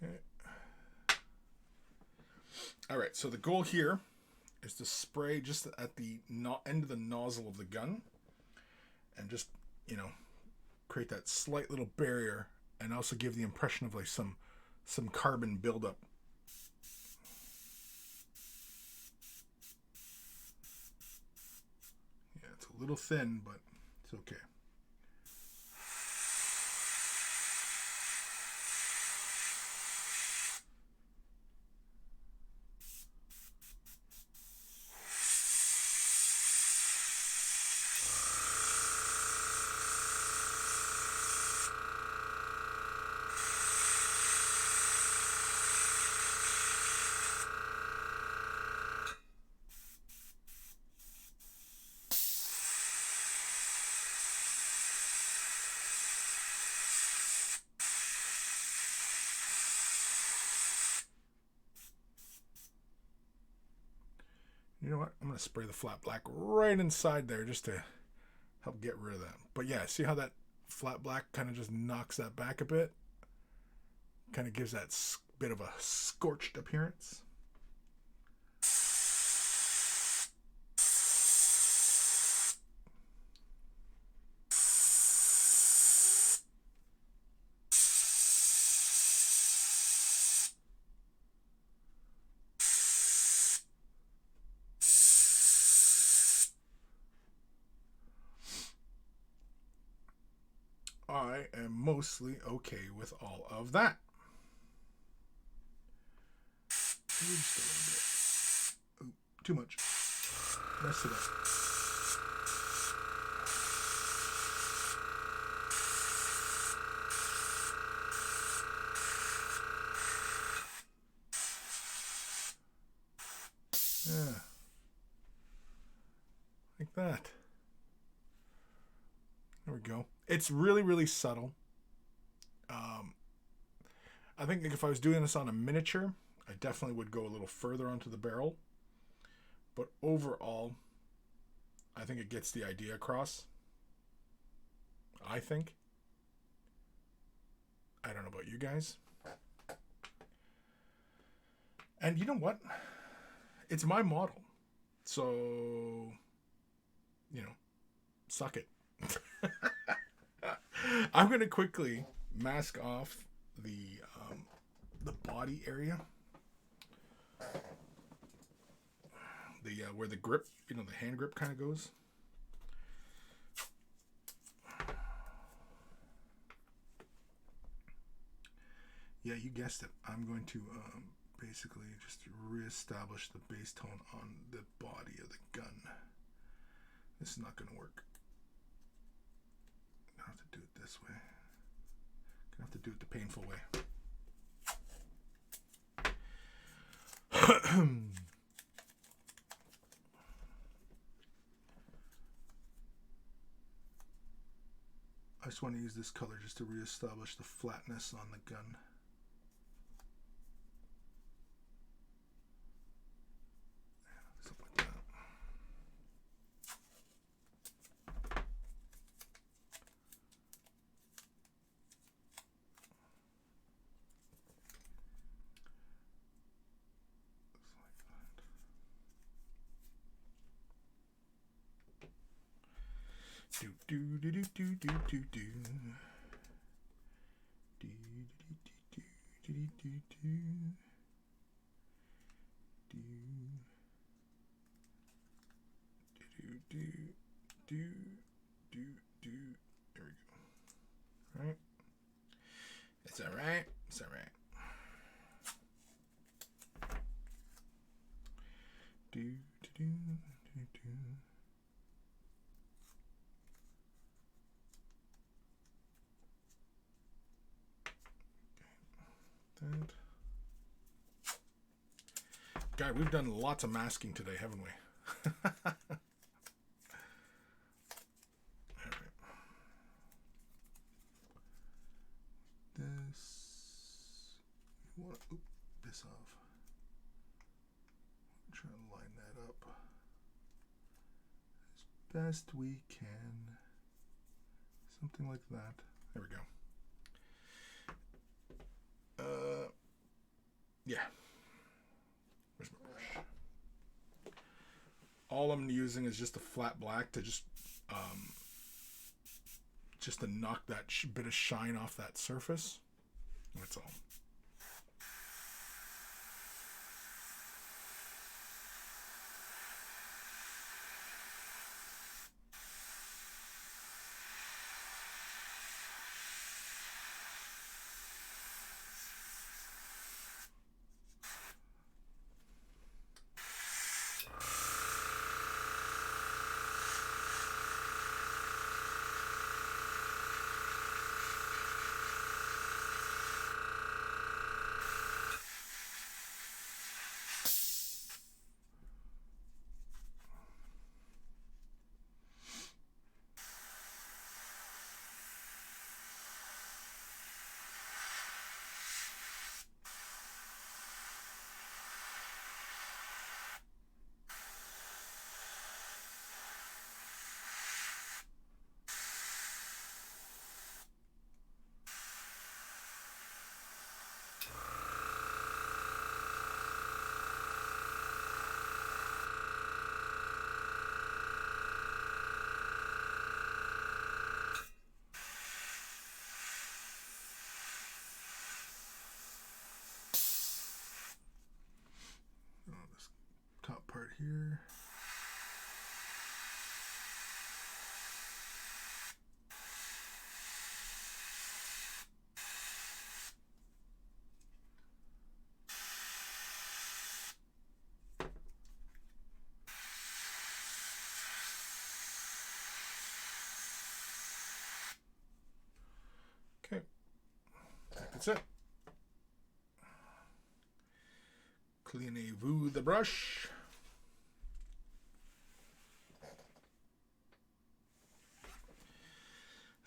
Okay. All right. So the goal here is to spray just at the end of the nozzle of the gun, and just, you know, create that slight little barrier, and also give the impression of like some carbon buildup. Yeah, it's a little thin, but it's okay. You know what? I'm going to spray the flat black right inside there just to help get rid of that. But yeah, see how that flat black kind of just knocks that back a bit? Kind of gives that bit of a scorched appearance. I am mostly okay with all of that. Just a little bit. Ooh, too much. Mess it up. Yeah. Like that. There we go. It's really, really subtle. I think if I was doing this on a miniature, I definitely would go a little further onto the barrel. But overall, I think it gets the idea across. I think. I don't know about you guys. And you know what? It's my model. So, you know, suck it. I'm going to quickly mask off the body area. Where the grip, you know, the hand grip kind of goes. Yeah, you guessed it. I'm going to basically just reestablish the base tone on the body of the gun. This is not going to work. I have to do it this way. I have to do it the painful way. I just want to use this color just to reestablish the flatness on the gun. Something like that. Do do do do do do do do. Do do do do do do. Do do do do. There we go. Right. It's all right. It's all right. Do do do do do. That. God, we've done lots of masking today, haven't we? This off. Try to line that up as best we can. Something like that. There we go. Yeah. Where's my brush? All I'm using is just a flat black to just to knock that bit of shine off that surface. That's all. Top part here. Okay, that's it. Cleanez-vous the brush.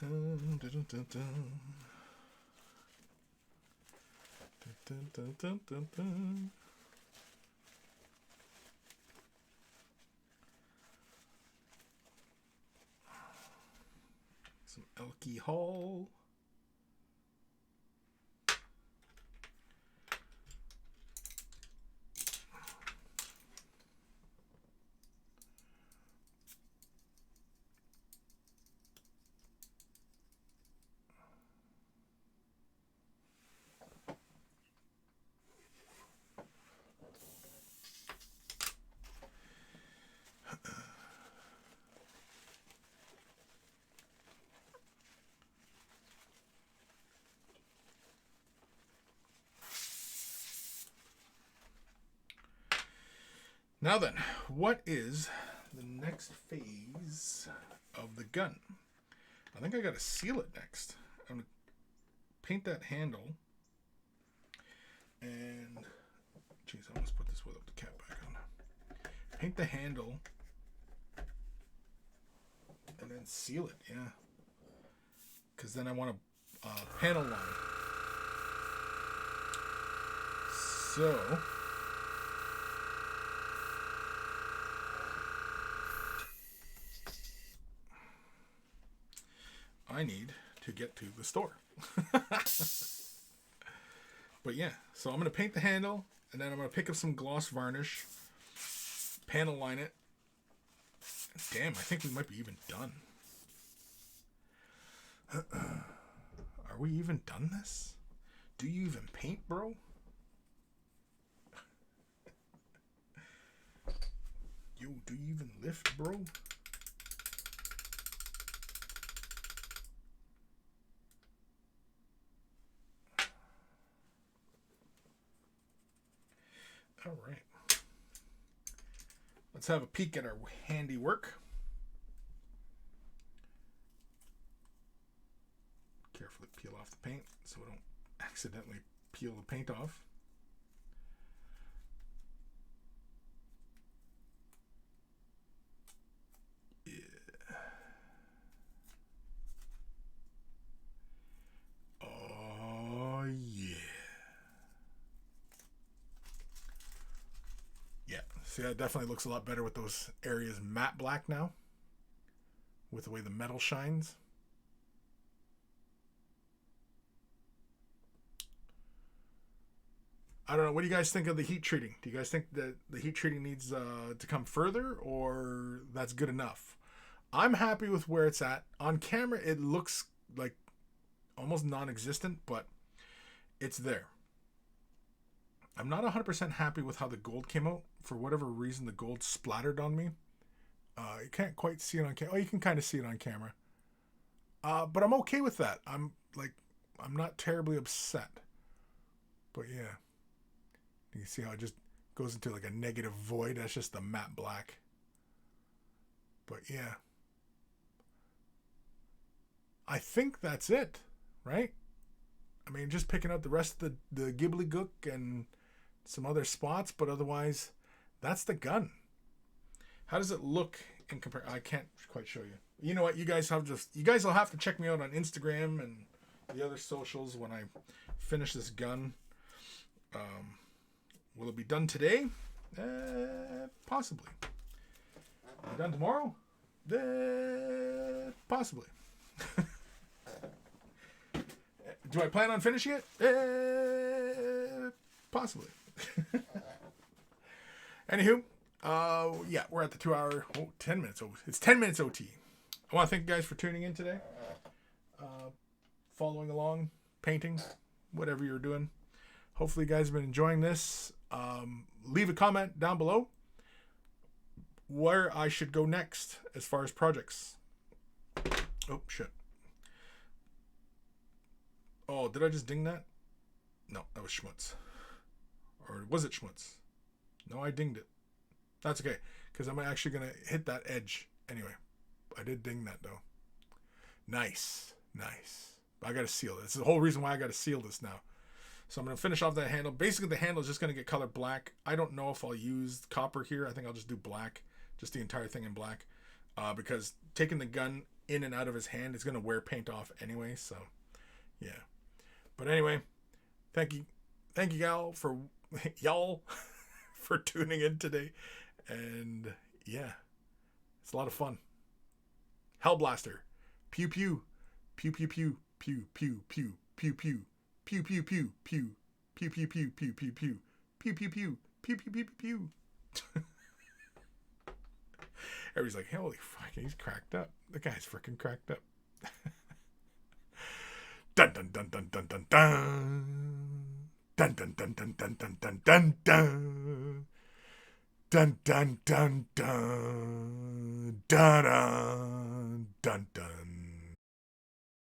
Dun, dun, dun, dun. Dun, dun, dun, dun, dun. Some alcohol. Now then, what is the next phase of the gun? I think I got to seal it next. I'm going to paint that handle. And, geez, I almost put this without the cap back on. Paint the handle. And then seal it, yeah. Because then I want a panel line. So, I need to get to the store. But yeah, so I'm going to paint the handle, and then I'm going to pick up some gloss varnish, panel line it. Damn, I think we might be even done. Are we even done this? Do you even paint, bro? Yo, do you even lift, bro? All right. Let's have a peek at our handiwork. Carefully peel off the paint so we don't accidentally peel the paint off. Yeah. Oh, yeah. Yeah, see, that definitely looks a lot better with those areas matte black now, with the way the metal shines. I don't know. What do you guys think of the heat treating? Do you guys think that the heat treating needs to come further, or that's good enough? I'm happy with where it's at. On camera, it looks like almost non-existent, but it's there. I'm not 100% happy with how the gold came out. For whatever reason, the gold splattered on me. You can't quite see it on camera. Oh, you can kind of see it on camera. But I'm okay with that. I'm not terribly upset. But yeah. You can see how it just goes into like a negative void. That's just the matte black. But yeah. I think that's it, right? I mean, just picking out the rest of the Ghibli Gook and some other spots, but otherwise, that's the gun. How does it look in comparison? I can't quite show you. You know what? You guys will have to check me out on Instagram and the other socials when I finish this gun. Will it be done today? Possibly. Done tomorrow? Possibly. Do I plan on finishing it? Possibly. Anywho, yeah, we're at the 2 hour, 10 minutes. It's 10 minutes OT. I want to thank you guys for tuning in today. Following along, painting, whatever you're doing. Hopefully you guys have been enjoying this. Leave a comment down below where I should go next as far as projects. Oh, shit. Oh, did I just ding that? No, that was schmutz. Or was it schmutz? No, I dinged it. That's okay, because I'm actually going to hit that edge. Anyway, I did ding that, though. Nice. Nice. I got to seal it. It's the whole reason why I got to seal this now. So I'm going to finish off that handle. Basically, the handle is just going to get colored black. I don't know if I'll use copper here. I think I'll just do black. Just the entire thing in black. Because taking the gun in and out of his hand is going to wear paint off anyway. So, yeah. But anyway, thank you y'all for tuning in today. And yeah, it's a lot of fun. Hellblaster. Pew pew. Pew pew pew. Pew pew pew. Pew pew. Pew pew pew pew. Pew pew pew pew pew pew. Pew pew pew. Pew pew pew pew. Everybody's like, holy fuck, he's cracked up. The guy's freaking cracked up. Dun dun dun dun dun dun dun. Dun dun dun dun dun dun dun dun dun. Dun dun dun dun dun dun dun dun.